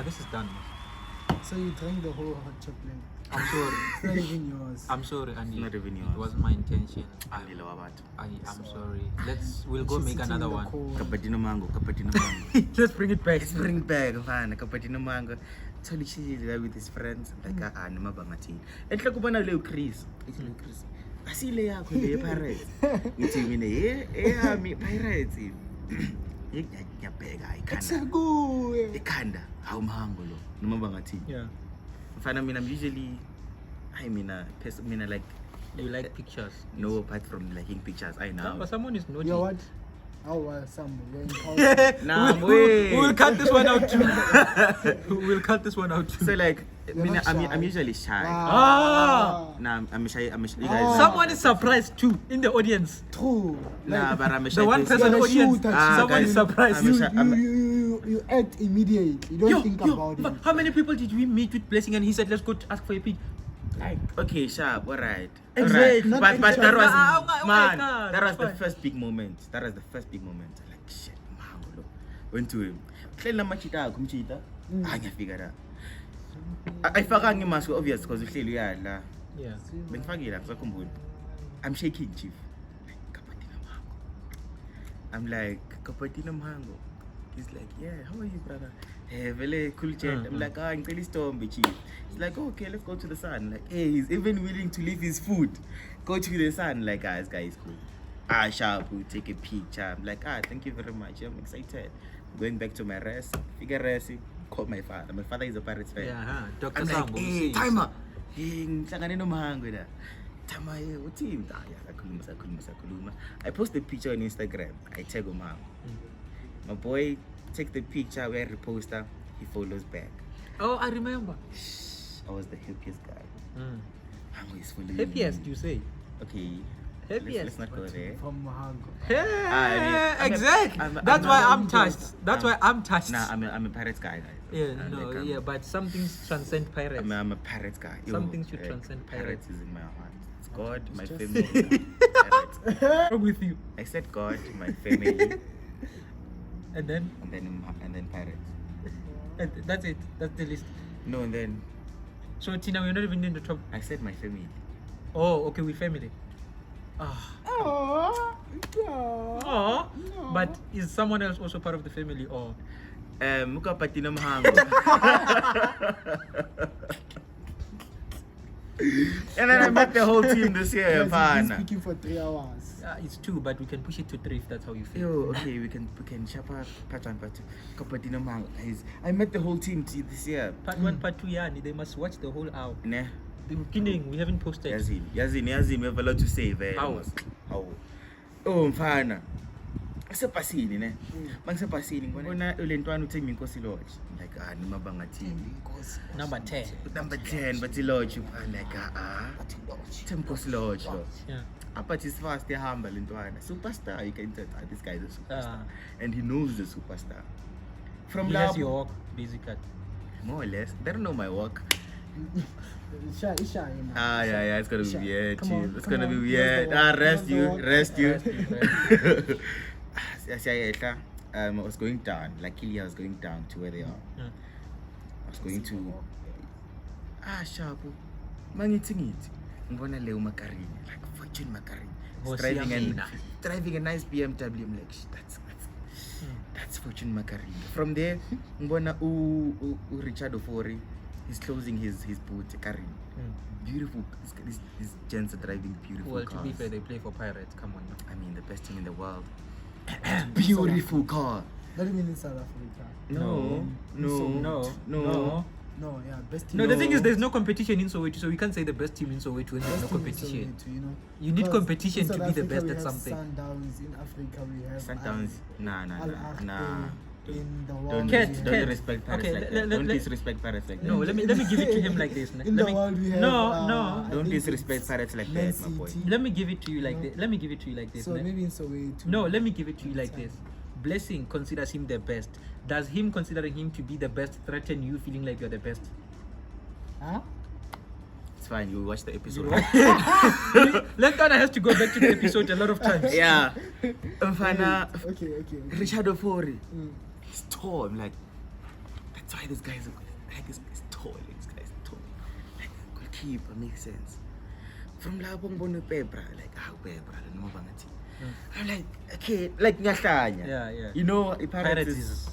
This is done. So you drank the whole hot chocolate. I'm sorry. It's not even yours. I'm sorry, Andy. Not even It yours. wasn't my intention. Andile wabantu. I'm sorry. We'll go She's make sitting another in the one. cold. Kapatino Mango. Let's bring it back. Let's bring back, man. Kapatino Mango. Totally chill there with his friends. Like, no mabanga team. And like, ubana Leo Chris. It's Leo Chris. Asile yakho le Pirates. Ngithi mina eyami Pirates. Ngiyabheka ikhanda. Kuwe. Ikhanda awumhango lo. Noma bangathi. Yeah. Mfana mina I'm usually like You like pictures? no apart from liking pictures. I know. But someone is naughty. You're what? Some going Nah, we'll cut this one out too. We'll cut this one out too. So like You're not I'm shy. usually shy. Ah. I'm shy. You guys. Ah. Someone is surprised too in the audience. True. Nah, but I'm a shy. The one person. person You're a audience. shooter, Someone guys, is surprised. I'm a shy- You act immediate. You don't think about it. How many people did we meet with Blessing and he said let's go to ask for a pic? Like, okay, sharp, alright. Exactly. Not But that exactly. was Oh my man, God, that was that's the fine. first big moment. That was the first big moment. Like shit, mango. Went to him. Clearly machita kumchita. Angiyafika la. Ayifaka ngimask obvious because uhleli uyadla. Yeah. Bengifakile ngisakhumbula. I'm shaking chief. Kapatino mango. I'm like, Kapatino mango. He's like, yeah, how are you, brother? Hey, very cool chat. I'm like, I'm really storm, chief. He's like, oh, okay, let's go to the sun. Like, hey, he's even willing to leave his food. Go to the sun. Like, this guy is cool. Sharp, we'll take a picture. I'm like, thank you very much. I'm excited. Going back to my rest. Figure rest. Call my father. My father is a Pirates fan. Yeah, Dr. I'm like, Sambo. hey, timer. Hey, ngihlangane nomahango la. Timer, hey, uthini? Sakhuluma. I post the picture on Instagram. I tag umahango. My boy takes the picture, we repost her, he follows back. Oh, I remember. I was the happiest guy. Mango is following Happiest, me. you say? Okay. Happiest. Let's not go there. From Mahango. I'm a- Exactly. That's I'm why a- I'm touched. That's why I'm touched. Nah, I'm a Pirates guy, guys. Yeah, no, Like, yeah, but some things transcend pirates. I'm a Pirates guy. Some things should transcend Pirates pirates. is in my heart. It's God, my just- family. Pirates. What's wrong with you? I said God, my family, And then, and then Pirates. and that's it. That's the list. No, and then So Tina, we're not even in the top. I said my family. Oh, okay, with family. Ah. Oh, Oh. But is someone else also part of the family or? Muka Patino Mahango. And then I met the whole team this year, Guys, he's been fana. speaking for 3 hours. It's 2, but we can push it to 3 if that's how you feel. Yo, okay, we can sharp up part 1, part 2. Kapatino Mahango. Guys, I met the whole team this year. Part 1, part 2, yeah, they must watch the whole hour. Nah. The beginning, we haven't posted. Yazini, we have a lot to say there. How? Oh, mfana. Asepasini ne. Mangisepasini ngibona le ntwana uthemba inkosi lodge. Like nimabanga thini. Number 10. Number 10 but lodge like themba inkosi lodge. Yeah. But he's fast ehamba le ntwana. Superstar, you can tell this guy is a superstar. And he knows the superstar. From He has your work, basically. more or less. They don't know my work. Shy, Yeah, it's gonna be weird. Come on, It's come gonna on. be Where's weird. the walk? Rest you. Rest you. I was going down. Luckily, I was going down to where they are. Yeah. I was going to. Sharp. Mangitingit. Ngibona Leo Makarini, like Fortune Makarini. Oh, Driving a nice BMW. I'm like, that's Fortune Makarini. From there, ngibona Richard Ofori. He's closing his boot, Karim. Beautiful. These gents are driving beautiful Well, cars. to be fair, they play for Pirates. Come on. I mean, the best team in the world. Beautiful car. Not even in South Africa. No. No, yeah, best team. No, the thing is, there's no competition in Soweto, so we can't say the best team in Soweto when there's no Best team in competition. Soweto, you know. You need Because competition in to South be the Africa best we at have something. Sundowns. In Africa we have Sundowns. Nah. In the world, Don't we Cat, have- Cat. disrespect Paris Okay, like let- that. let- Don't let- disrespect Paris like that. No, let me give it to him like this. In Let the me- world we have. No. I Don't think disrespect it's Paris like Man that, my boy. City. Let me give it to you like No. this. Let me give it to you like this. So maybe in Soweto. No, let me give it to you like this. Blessing considers him the best. Does him considering him to be the best threaten you feeling like you're the best? Huh? It's fine. You watch the episode. Lentana has to go back to the episode a lot of times. Yeah. Mfana. Okay. Richard Ofori. Mm. He's tall. I'm like, that's why this guy's like this guy's tall. This guy's tall. Like goalkeeper makes sense. From lapho ngibona uPepra, like uPepra no bangathi. I'm like, okay, like nyahlanya. Yeah. You know, Pirates Pirates is- is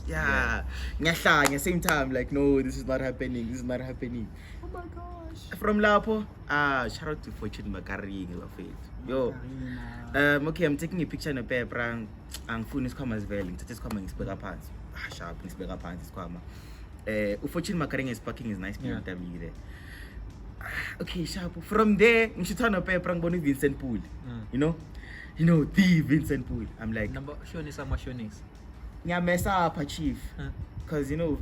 nyahlanya. Same time, like no, this is not happening. Oh my gosh. From lapho, shout out to Fortune Makaring, yo. Okay, I'm taking a picture in a paper and phone is coming as well. It's coming, it's bigger pants. Sharp, it's bigger pants, it's coming. Fortune Makaring is parking his nice BMW there. Okay, sharp. From there, you should turn a paper and go to Vincent Pool. You know, the Vincent Pool. I'm like, Number Shonis are Shonis. mess up, chief. Because you know,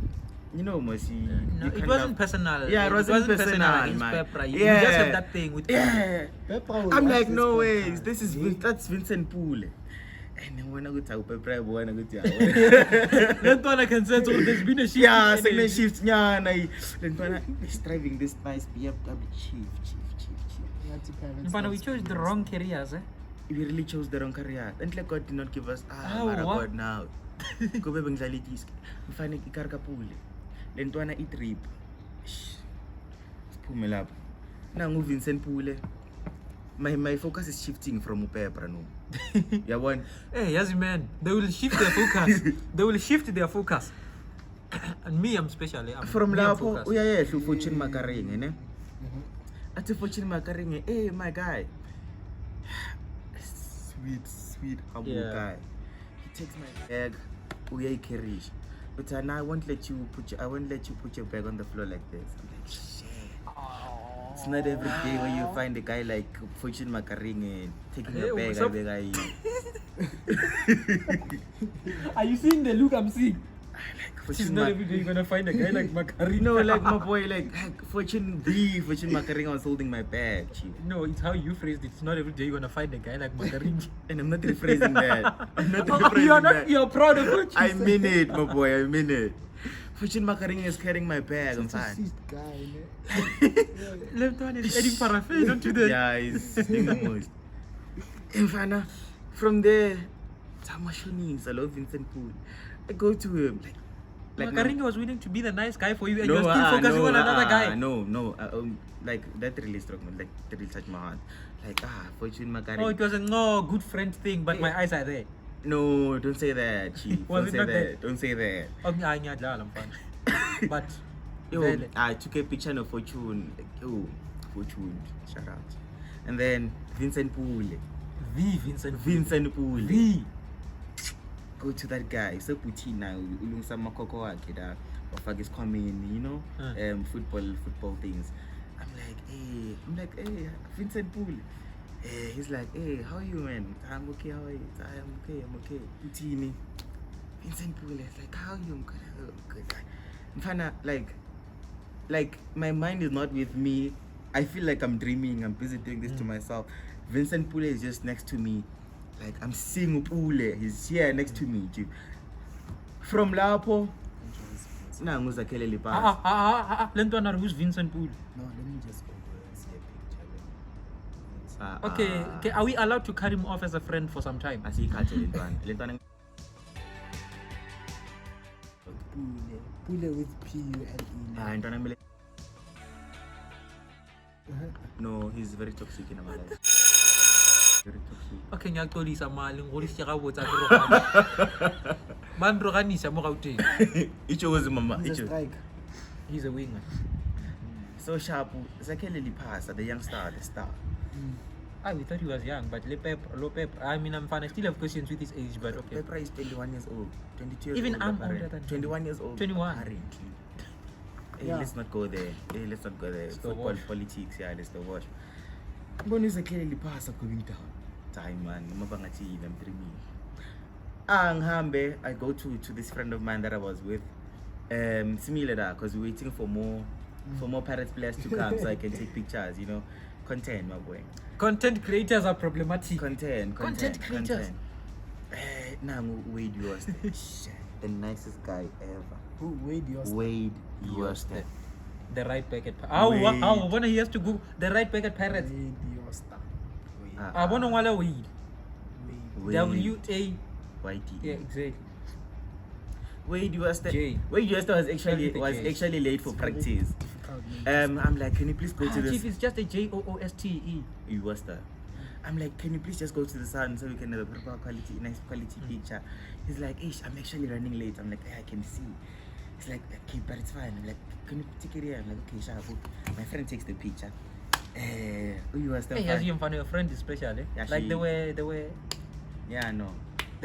Mercy. No, it wasn't personal. Yeah, it wasn't personal, against man. Pepra. You Yeah. just have that thing with Yeah. Pepper will I'm watch like, this no podcast. ways. That's Vincent Pool. And then when I go to Pepra, when I go to Lentana can sense there's been a shift. yeah, in second energy. shift. Yeah, Lentwana is driving this nice BMW. Chief. Ngati Pirates Mpana, we loves chose the Pirates. wrong careers, eh? We really chose the wrong career. And like God did not give us what? God now. Go back and disk. We find a car pool. Lentwana trip. Spumel up. Now move Vincent Pool. My focus is shifting from Upepra no. Yeah, one. Hey, yes, man. They will shift their focus. And me, I'm specially. From I'm lapho focused. uyaye to Fortune Makaring, ne? At Fortune Makaring, hey my guy. Sweet humble Yeah. guy. He takes my bag, uyayi carry. But I won't let you put your bag on the floor like this. I'm like, shit. It's not every day where you find a guy like Fortune Makaring taking Hey, a bag. what's up? Are you seeing the look I'm seeing? It's Fortune not every day you're gonna find a guy like Macarena. No, like my boy, like Fortune Makaring was holding my bag, chief. No, it's how you phrased it. It's not every day you're gonna find a guy like Macarena. And I'm not rephrasing that. I'm not rephrasing that. You're proud of what you I said. mean it, my boy. I mean it. Fortune Makaring is carrying my bag. I'm Such a fine. sweet guy, ne? Left one is adding paraffin, don't you that? Yeah, he's doing the most. Infana, from there, Tamashunis, I love Vincent Pool. I go to him. Like Macarena was willing to be the nice guy for you, and no, you're still focusing on another guy. No. Like that really struck me. Like that really touched my heart. Like Fortune Makaring. Oh, it was a no good friend thing, but my eyes are there. No, don't say that, chief. Was Don't it say not that. there? Don't say that. But Yo, Vele. I took a picture of Fortune. Like, yo, Fortune, shout out. And then Vincent Pool. Vincent Pool. V. Go to that guy. So Putin now, ulungisa makoko wakhe da. Wafaka isikhwameni, you know, football things. I'm like, like, hey, I'm like, hey, Vincent Poole. He's like, hey, how are you, man? I'm okay, how are you? I'm okay. Utini. Vincent Poole is like, how are you? I'm good. I'm kinda like my mind is not with me. I feel like I'm dreaming. I'm busy doing this to myself. Vincent Poole is just next to me. Like I'm seeing Poole. He's here next to me. From Lapo. Nangu zakhele lipa. Lentwana, who's Vincent Poole? No, let me just go and see a picture. Okay, are we allowed to cut him off as a friend for some time? Asikhathe lentwana. Pule with Pule. Lentwana mele. No, he's very toxic in our life. Very toxic. Okay, ngiyaxolisa mali ngolisa ka botsa Rogani. Man Roganisa mo Gauteng. Icho was mama. He's a Icho. strike. He's a winger. So sharp. Zakhele lipasa, the young star, the star. We thought he was young, but low pep. I mean, I'm fine. I still have questions with his age, but okay. Pepper is 21 years old. 22 years Even old. I'm apparently. older than him. 21 years old. 21. Apparently. Hey, Yeah. let's not go there. Let's not go there. Let's go Football watch. politics, yeah, let's go watch. Mbona Zakhele lipasa going down. Time man, mabangati I'm dreaming. Anghambe, I go to this friend of mine that I was with. Similar that because we're waiting for more Pirates players to come so I can take pictures, you know. Content, my boy. Content creators are problematic. Content creators. Nah, Wade was the nicest guy ever. Who Wade Yost? Wade was The right back at Wade. when he has to go the right back at Pirates. Wade Yost. I want to wala Wade. Wade. W-A. YT. Yeah, exactly. Wade was J. actually late for practice. Difficult name. I'm like, can you please go to Chief this? is just a Jooste. He was there. I'm like, can you please just go to the sun so we can have a proper quality, nice quality picture? He's like, Ish, I'm actually running late. I'm like, I can see. He's like, okay, but it's fine. I'm like, can you take it here? I'm like, okay, sure. My friend takes the picture. You was Hey, as you and your friend is special, eh? Yeah, Like she- they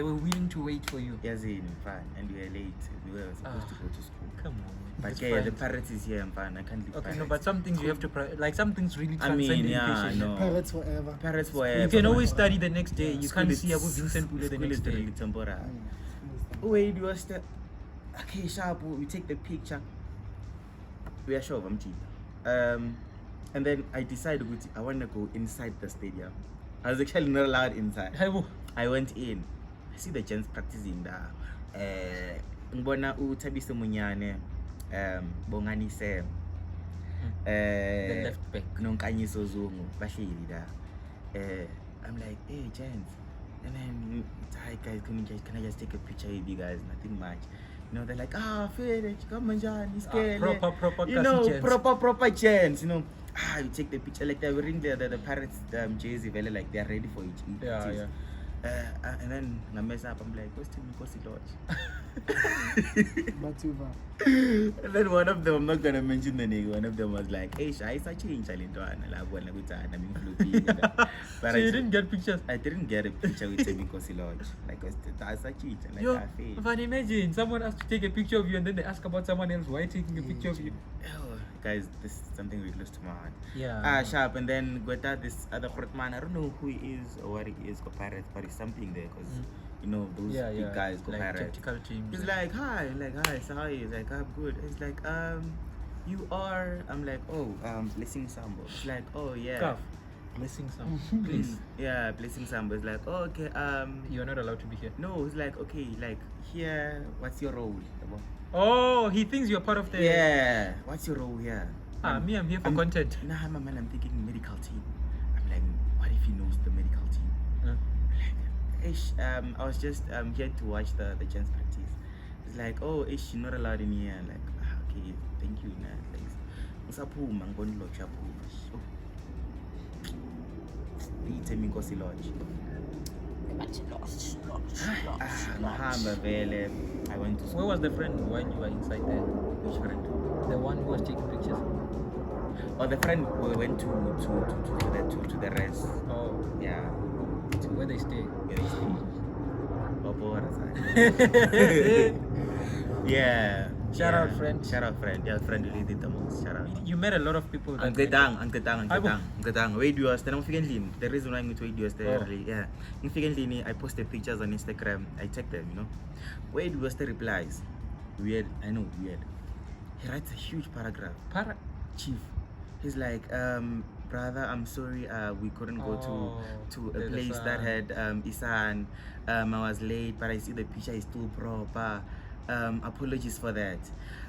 were willing to wait for you. Yes, in fine, and we were late. We were supposed to go to school. Come on. But it's yeah, the fine. Pirates is here, I'm fine. I can't leave. Okay, Pirates. no, but some things you have to like some things really I transcend mean, yeah, education. no. Pirates forever. Pirates forever. You can man. always study the next day. You School can't is- see Abu Vincent Pule the school next is day. really temporary. Mm. Wait, you was okay, sharp. We take the picture. We are sure I'm cheap. And then I decided I want to go inside the stadium. I was actually not allowed inside. I went in. I see the gents practicing there. Ngibona uThabise Munyane, Bongani Sam, The left back. Nonkanyiso Zungu, bahleli da. I'm like, hey gents. And then, hi guys, can I just take a picture with you guys? Nothing much. You know, they're like, finish, come on, John, he's scared. Proper You know, gents. proper gents, you know. You take the picture, like they're wearing the Pirates jersey, very like they're ready for it. Yeah. And then I mess up, I'm like, what's Timmy Kosi Lodge? Batuva. And then one of them, I'm not gonna mention the name, one of them was like, hey, Shai, I change So you didn't get pictures? I didn't get a picture with Timmy Kosi Lodge. Like, I change, like, Yo, I failed. but imagine someone asked to take a picture of you and then they ask about someone else. Why taking a picture of you? Oh, guys, this is something really close to my heart. Yeah. Sharp, and then got that this other man. I don't know who he is or what he is, go Pirates, but it's something there because you know those big guys go like Pirates. tactical teams. He's like, hi, so how are you? He's like, I'm good. He's like, you are. I'm like, oh, Blessing Sambo. He's like, oh yeah. Cuff. Blessing some, please. Yeah, Blessing Sambo. He's like, oh, okay. You're not allowed to be here. No, he's like, okay, like here. What's your role? Oh, he thinks you're part of the. Yeah. What's your role here? I'm here for content. Nah, my man, I'm thinking medical team. I'm like, what if he knows the medical team? Like, Ish, I was just here to watch the gents practice. It's like, oh, Ish, you're not allowed in here. I'm like, okay, thank you, man. Thanks. Usaphuma, I'm going to lodge. Ithembi Nkosi Lodge. Ngihamba vele. I went to school. Where was the friend when you were inside there? Which friend? The one who was taking pictures. Oh, the friend we went to the rest. Oh, Yeah. where they stay. Yeah, they stay. Yeah. Shout out, friend. Shout out, friend. Yeah, friend really did the most. Shout out. You met a lot of people. Ang gedang. Wade was then I'm feeling the reason why I'm with Wade was there. Oh. Yeah. I'm feeling I posted pictures on Instagram. I checked them, you know. Wade was the replies. Weird. I know, weird. He writes a huge paragraph. Chief. He's like, brother, I'm sorry, we couldn't go to a place that had Isan. I was late, but I see the picture is too proper. Apologies for that.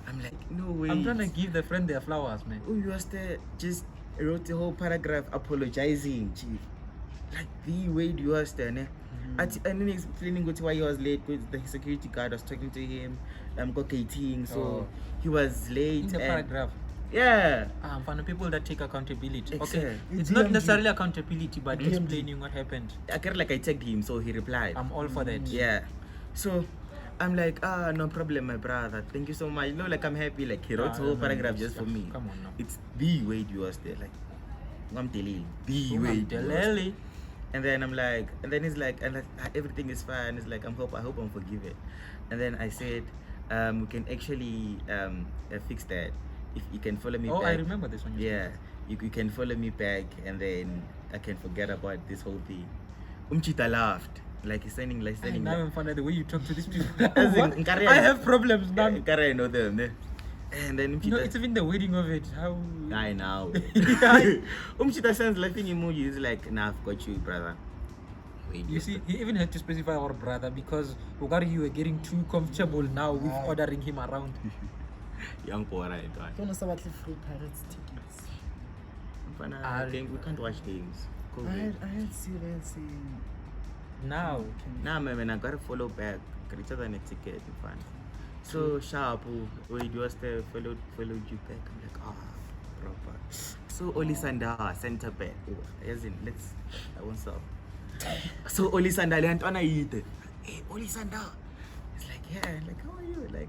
I'm like, no way. I'm trying to give the friend their flowers, man. Oh, you just wrote the whole paragraph apologizing, chief. Like the way you was there, ne? And then explaining why he was late because the security guard was talking to him. Got gating, so he was late. In the paragraph. Yeah. For the people that take accountability. Exactly. Okay. It's not necessarily accountability, but explaining what happened. I care like I checked him, so he replied. I'm all for that. Yeah. So I'm like, no problem, my brother. Thank you so much. You know, like I'm happy. Like he wrote the whole paragraph just for me. Come on now. It's the way you was there. Like I'm telling you, the way you was there. And then I'm like, and then he's like, and like, everything is fine. It's like I hope I'm forgiven. And then I said, we can actually fix that. If you can follow me back. I remember this one. Yeah, you can follow me back, and then I can forget about this whole thing. Umchita laughed. Like he's standing. Now I'm fun at the way you talk to these people. What? I have problems now. I know them. And then You know, it's even the wording of it. How? I know. Umchita sends laughing emojis like, nah, I've got you, brother. Wait, You see, he even had to specify our brother because Ugari, you were getting too comfortable now with ordering him around. Young boy, right? Don't know about the free Pirates tickets. We can't watch games. I had Cyril saying Now, Nah, man, I gotta follow back. Greater than a ticket, in fact. So sharp, wait, you was there, followed you back. I'm like, proper. So Olisanda, center back. As in, I won't stop. So Olisanda, I wanna eat it. Hey, Olisanda. It's like, yeah, like, how are you? Like,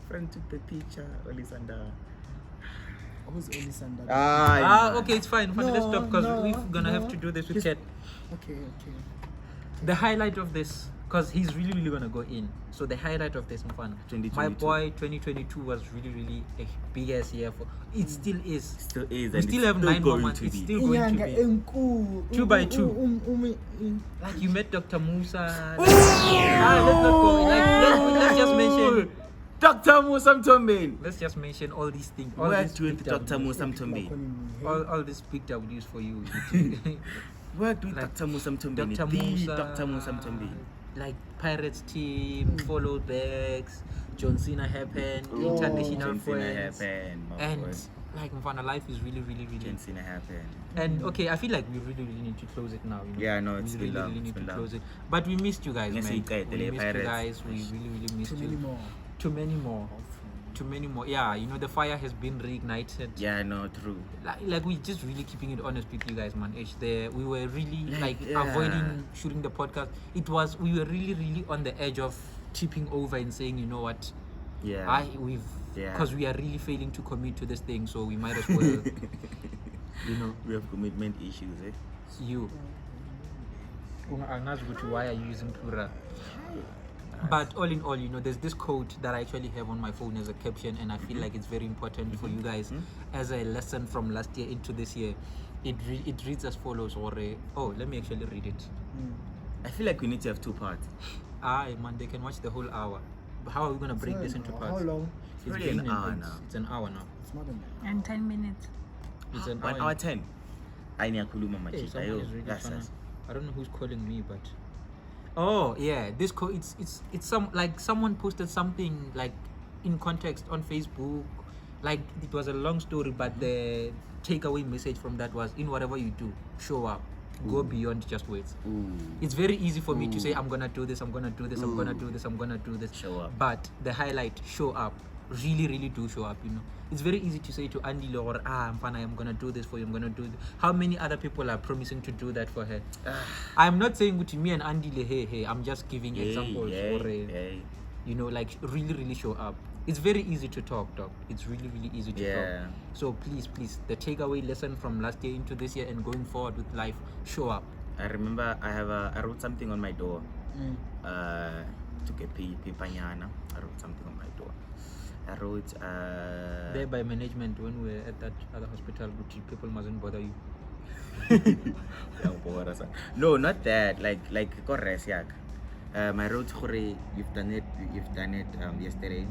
friend took the picture, Olisanda. who's Olisanda? okay, it's fine. Let's stop because we're gonna have to do this with Chet. Okay. The highlight of this, because he's really gonna go in. So the highlight of this, my boy, 2022 was really a big ass year for. It still is. We still have 9 more months. It's still going to be 2 by 2. Like you met Dr. Musa. Let's not go. Let's just mention. Dr. Musam Tombin. Let's just mention all these things. Where with Dr. Musam Tombin? All these big W's for you. Worked with Dr. Musam Tombin. Dr. Musam Tombin. Like Pirates team, follow backs, John Cena happened, international friends, and like Mfana, life is really. John Cena happened. And okay, I feel like we really need to close it now. You know? Yeah, no, it's we still really need to close it. But we missed you guys, man. We missed you guys. We really missed you. Too many more. Yeah, you know the fire has been reignited. Yeah, no, true. Like we just really keeping it honest with you guys, man. We were really avoiding shooting the podcast. We were really on the edge of tipping over and saying, you know what? Yeah. Because we are really failing to commit to this thing, so we might as well. You know. We have commitment issues, eh? You. Why are you using plural? But all in all, you know, there's this quote that I actually have on my phone as a caption, and I feel like it's very important for you guys as a lesson from last year into this year. It reads as follows, let me actually read it. I feel like we need to have 2 parts. Man, they can watch the whole hour. But how are we gonna break this into parts? How long? It's really an hour now. It's an hour now. It's more than that. And 10 minutes. It's an 1 hour 10. I need a kuluma Hey, machine. someone is really I don't know who's calling me, but this it's someone posted something like in context on Facebook, like it was a long story, but the takeaway message from that was, in whatever you do, show up, go beyond just words. It's very easy for me to say I'm gonna do this, I'm gonna do this, I'm gonna do this, I'm gonna do this. Show up. But the highlight, show up. Really do show up, you know. It's very easy to say to Andy or I'm gonna do this for you, I'm gonna do this. How many other people are promising to do that for her? I'm not saying to me and Andy, hey, I'm just giving examples you know, like really show up. It's very easy to talk. It's really easy to talk. So please, the takeaway lesson from last year into this year and going forward with life, show up. I remember I wrote something on my door. Took a paper. I wrote something on my door. I wrote There by management when we were at that other hospital, which people mustn't bother you. no, not that. Like correct, yeah. I wrote you've done it yesterday.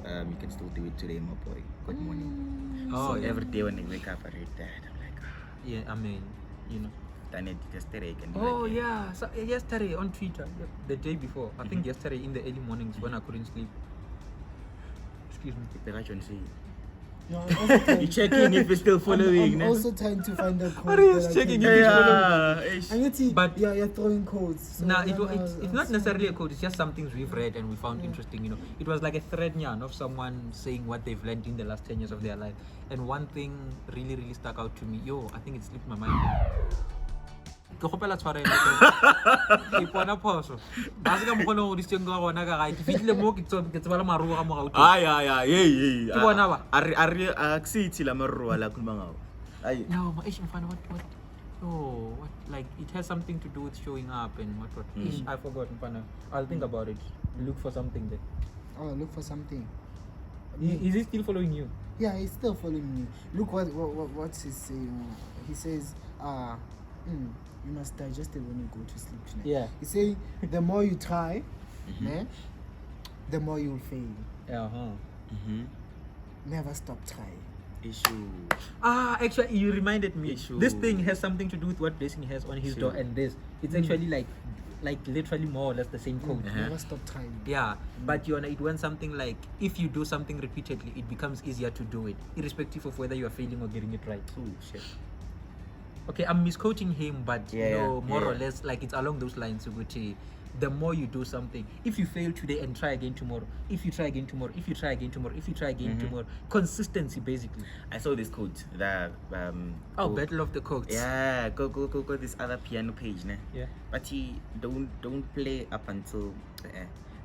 You can still do it today, my boy. Good morning. Oh, So yeah. every day when I wake up, I read that. I'm like, Yeah, I mean, you know. done it yesterday. You can do Oh it again. yeah, so yesterday on Twitter, the day before, I think yesterday in the early mornings when I couldn't sleep. Excuse me. If the right one say, No, I'm also trying, you check in if it's still following. I'm ne? also trying to find a code. Are you that I checking can if it's use. following? ish. I'm getting, But- yeah, you're throwing codes. So Nah, yeah, it's not necessarily a code. It's just some things we've read and we found interesting. You know, it was like a thread yarn of someone saying what they've learned in the last 10 years of their life. And one thing really, really stuck out to me. I think it slipped my mind. Ke kgopela tshwarelo ke ipona phoso ba se ka mogone go disitseng ka gona ka gae ke fitlhile mo ke tseba le maruo ga mogau Ay, hey. Ke bona ba? Aksithi la marua la khuluma ngawo. Ay. no ma ish mfana what like it has something to do with showing up and what ish I forgot mfana I'll think about it look for something there Oh, look for something. is he still following you Yeah, he's still following me. Look what's he saying. He says, you must digest it when you go to sleep tonight. Yeah. He's saying the more you try, the more you'll fail. Never stop trying. Issue. Actually you reminded me Issue. this thing has something to do with what Blessing has on his Issue. door and this it's actually like literally more or less the same code Never stop trying. Yeah, but it went something like if you do something repeatedly, it becomes easier to do it, irrespective of whether you are failing or getting it right. Oh shit. Okay, I'm misquoting him, but more or yeah. less like it's along those lines. Uguchi, the more you do something, if you fail today and try again tomorrow, if you try again tomorrow, if you try again tomorrow, if you try again tomorrow, consistency basically. I saw this quote that Battle of the Coats. Yeah, go this other piano page, ne? Yeah. But he don't play up until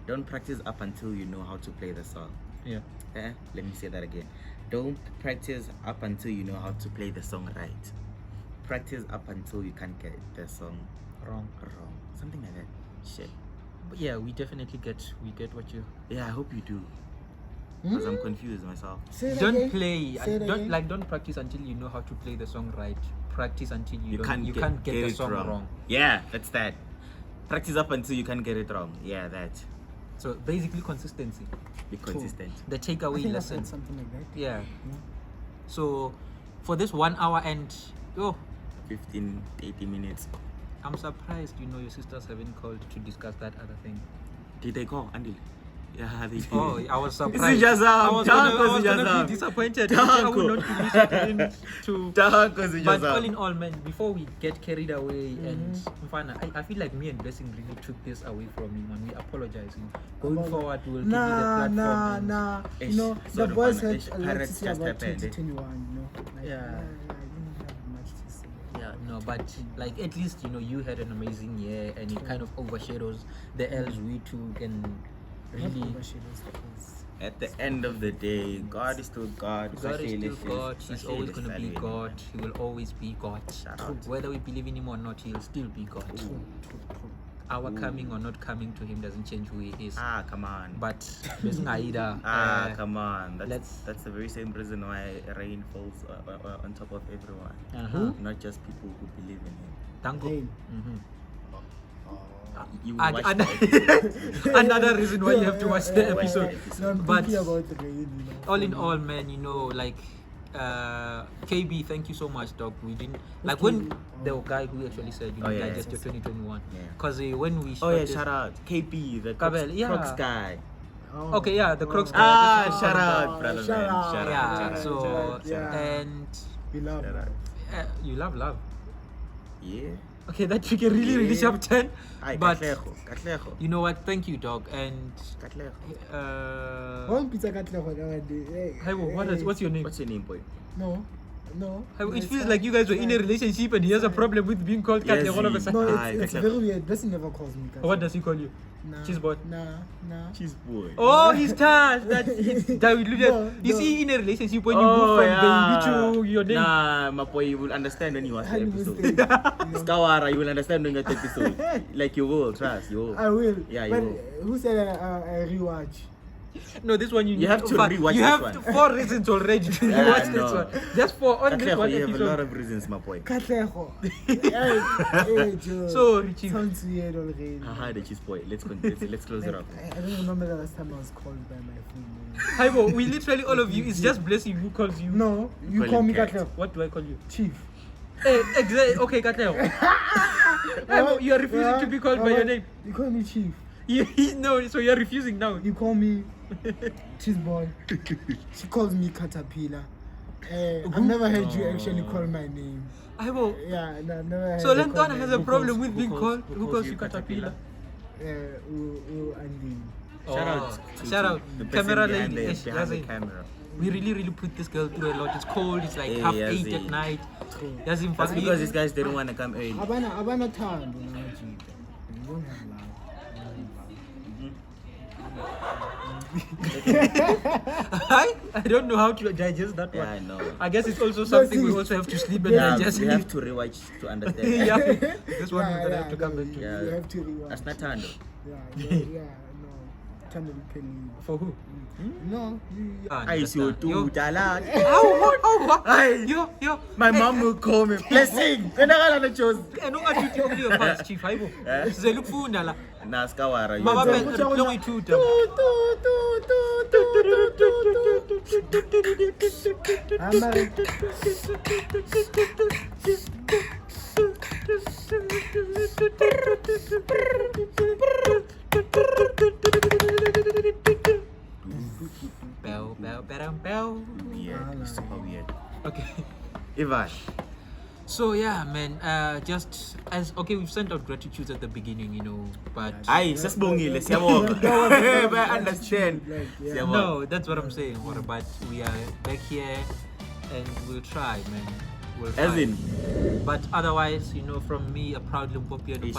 don't practice up until you know how to play the song. Yeah. Let me say that again. Don't practice up until you know how to play the song right. Practice up until you can't get the song Wrong. something like that. Shit. But yeah, we definitely get what you. Yeah, I hope you do. Because I'm confused myself. Say it Don't again. play. Say it again. Don't practice until you know how to play the song right. Practice until you can't get the it song wrong. Yeah, that's that. Practice up until you can't get it wrong. Yeah, that. So basically consistency. Be consistent. The I takeaway think I've lesson. heard something like that. Yeah. So for this 1 hour and 15, 80 minutes. I'm surprised your sisters haven't called to discuss that other thing. Did they call? Andile? Yeah, they did. Oh, I was surprised. Sijazam, I was gonna Sijazam. be disappointed. I would not be listening to. But all in all, man, before we get carried away and Mfana, I feel like me and Blessing really took this away from him and we apologize. Going forward, we'll give you the platform. and- You know, Ish, the sort of boys fun. had Ish, a lot to pirates say just about happened, eh? 2021, you know. Like, Yeah. I didn't have much to say. Yeah, no, but like at least you had an amazing year and it kind of overshadows the L's we took and really Overshadows the cause. At the end of the day, God is still God. God is still God. He's always going to be God. He will always be God. out. Whether we believe in him or not, he'll still be God. True. Our coming or not coming to him doesn't change who he is. Ah, come on. But Besingaida, Come on. let's- That's the very same reason why rain falls on top of everyone. Not just people who believe in him. Tango. Rain. You will And- watch and- the episode. Another reason why you have to watch the episode. No, I'm But thinking about the rain, you know. all in all, man, like KB, thank you so much, dog. We didn't like when KB? the guy who actually said Oh, yeah, digest your 2021 Yeah. because when we Oh yeah, this- shout out KP, the Kabel, yeah. Crocs guy. Oh. Okay, yeah, the Crocs guy. Ah, Just- shout out, brother, shout man. out. Shout out, Yeah, shout out, so shout out, shout out. and We love Shout out. you love. Yeah. Okay, that took a really Yeah. sharp turn. Ay, But Katlego. you know what? Thank you, dog. And One pizza Katlego one day. Hey, hey, what's your name? What's your name, boy? No. It feels like you guys were in a relationship and he has a problem with being called Yes, Katle all of a he- sudden. No, Ah, it's Katlego. very weird. Blessing never calls me Katlego. What does he call you? Nah. Cheeseboy. Nah. Cheese boy. Oh, he's touched. You No. see, in a relationship, when you move from baby to your name. Nah, my boy, you will understand when you watch the Honeymoon episode. stage, you know. Skawara, you will understand when you watch the episode. Like you will, trust, you will. I will. Yeah, you But will. who said I rewatch? No, this one you have to rewatch You this have one. 4 reasons already to Yeah, watch I this know. one. Just for on this Katlego, one you have a lot episode. of reasons, my boy. Katlego. Hey, Joe. Sorry, Chief. Sounds weird already. Haha, the cheese boy. Let's close it up. I don't remember the last time I was called by my full name. Haibo, we literally all of you. It's just Blessing who calls you. No, you Call call him me Cat. Katlego. What do I call you? Chief. Exactly. Okay, Katlego. Haibo, you are refusing to be called by your name. You call me Chief. No, so you are refusing now. You call me Cheese Boy. She calls me Caterpillar. I've never heard you actually call my name. Haibo. Yeah, no, never heard So you call Lantana my has a name. problem with who being calls- called. who Who calls calls you you Caterpillar? Andy. Shout out. Shout out. The person Camera behind lady. the, Yes, behind the yes. camera. We really put this girl through a lot. It's cold. It's like Hey, half yes, 8 at hey. night. True. That's in That's fact because these guys didn't want to come early. Abana Tando, no, Jita. You don't have love. I don't know how to digest that Yeah, one. I know. I guess it's also something we also have to sleep and Yeah, digest. we have to rewatch to understand. Yeah, this one that I have to come no, back to. Yeah. You have to rewatch. That's not Tando. Yeah, no. Tando Penny. For who? No, I so too, Yo. Talat. Ay. Yo. My mom will call me. Blessing. When I got chose. No, I think you're your past chief. Haibo. Zelukfunda la. Naskawara. Mama Yo. ben long way to Bow. Weird. It's super weird. Okay. Ivan. So yeah, man. Just as okay, we've sent out gratitudes at the beginning, but Ay, sasbongile. Siyabonga. But I understand. Yeah. Siyabonga. no, that's what I'm saying. But we are back here, and we'll try, man. We'll try. As in. But otherwise, from me, a proud Limpopian, Issue.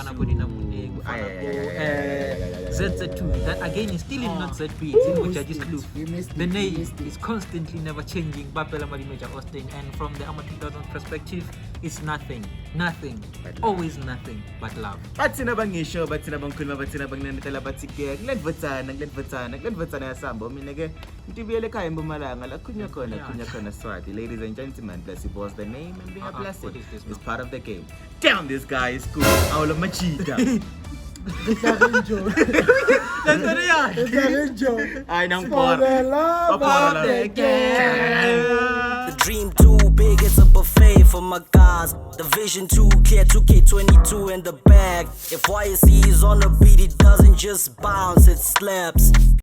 ZZ2. That again is still in not ZB. It's in Mujaji's Kloof. We missed The it, we name missed it. is constantly never changing. Bapela Marinoja Austin. And from the Ama 2000 perspective, it's nothing. Nothing. Always nothing but love. Bathi na bangisho, bathi na bangkhuluma, bathi na bangnanitela bathi ke kulenvutsana yasambo mina ke ngitibiyele ekhaya eMpumalanga la khunywa khona Swati. Ladies and gentlemen, Blessy was the name and we are blessed. What is this It's now? part of the game. Damn, this guy is cool. Awula machita. Ay nang For the love of the The dream too big, it's a buffet for my guys. The vision too clear, 2K22 in the bag. If YSC is on the beat, it doesn't just bounce, it slaps.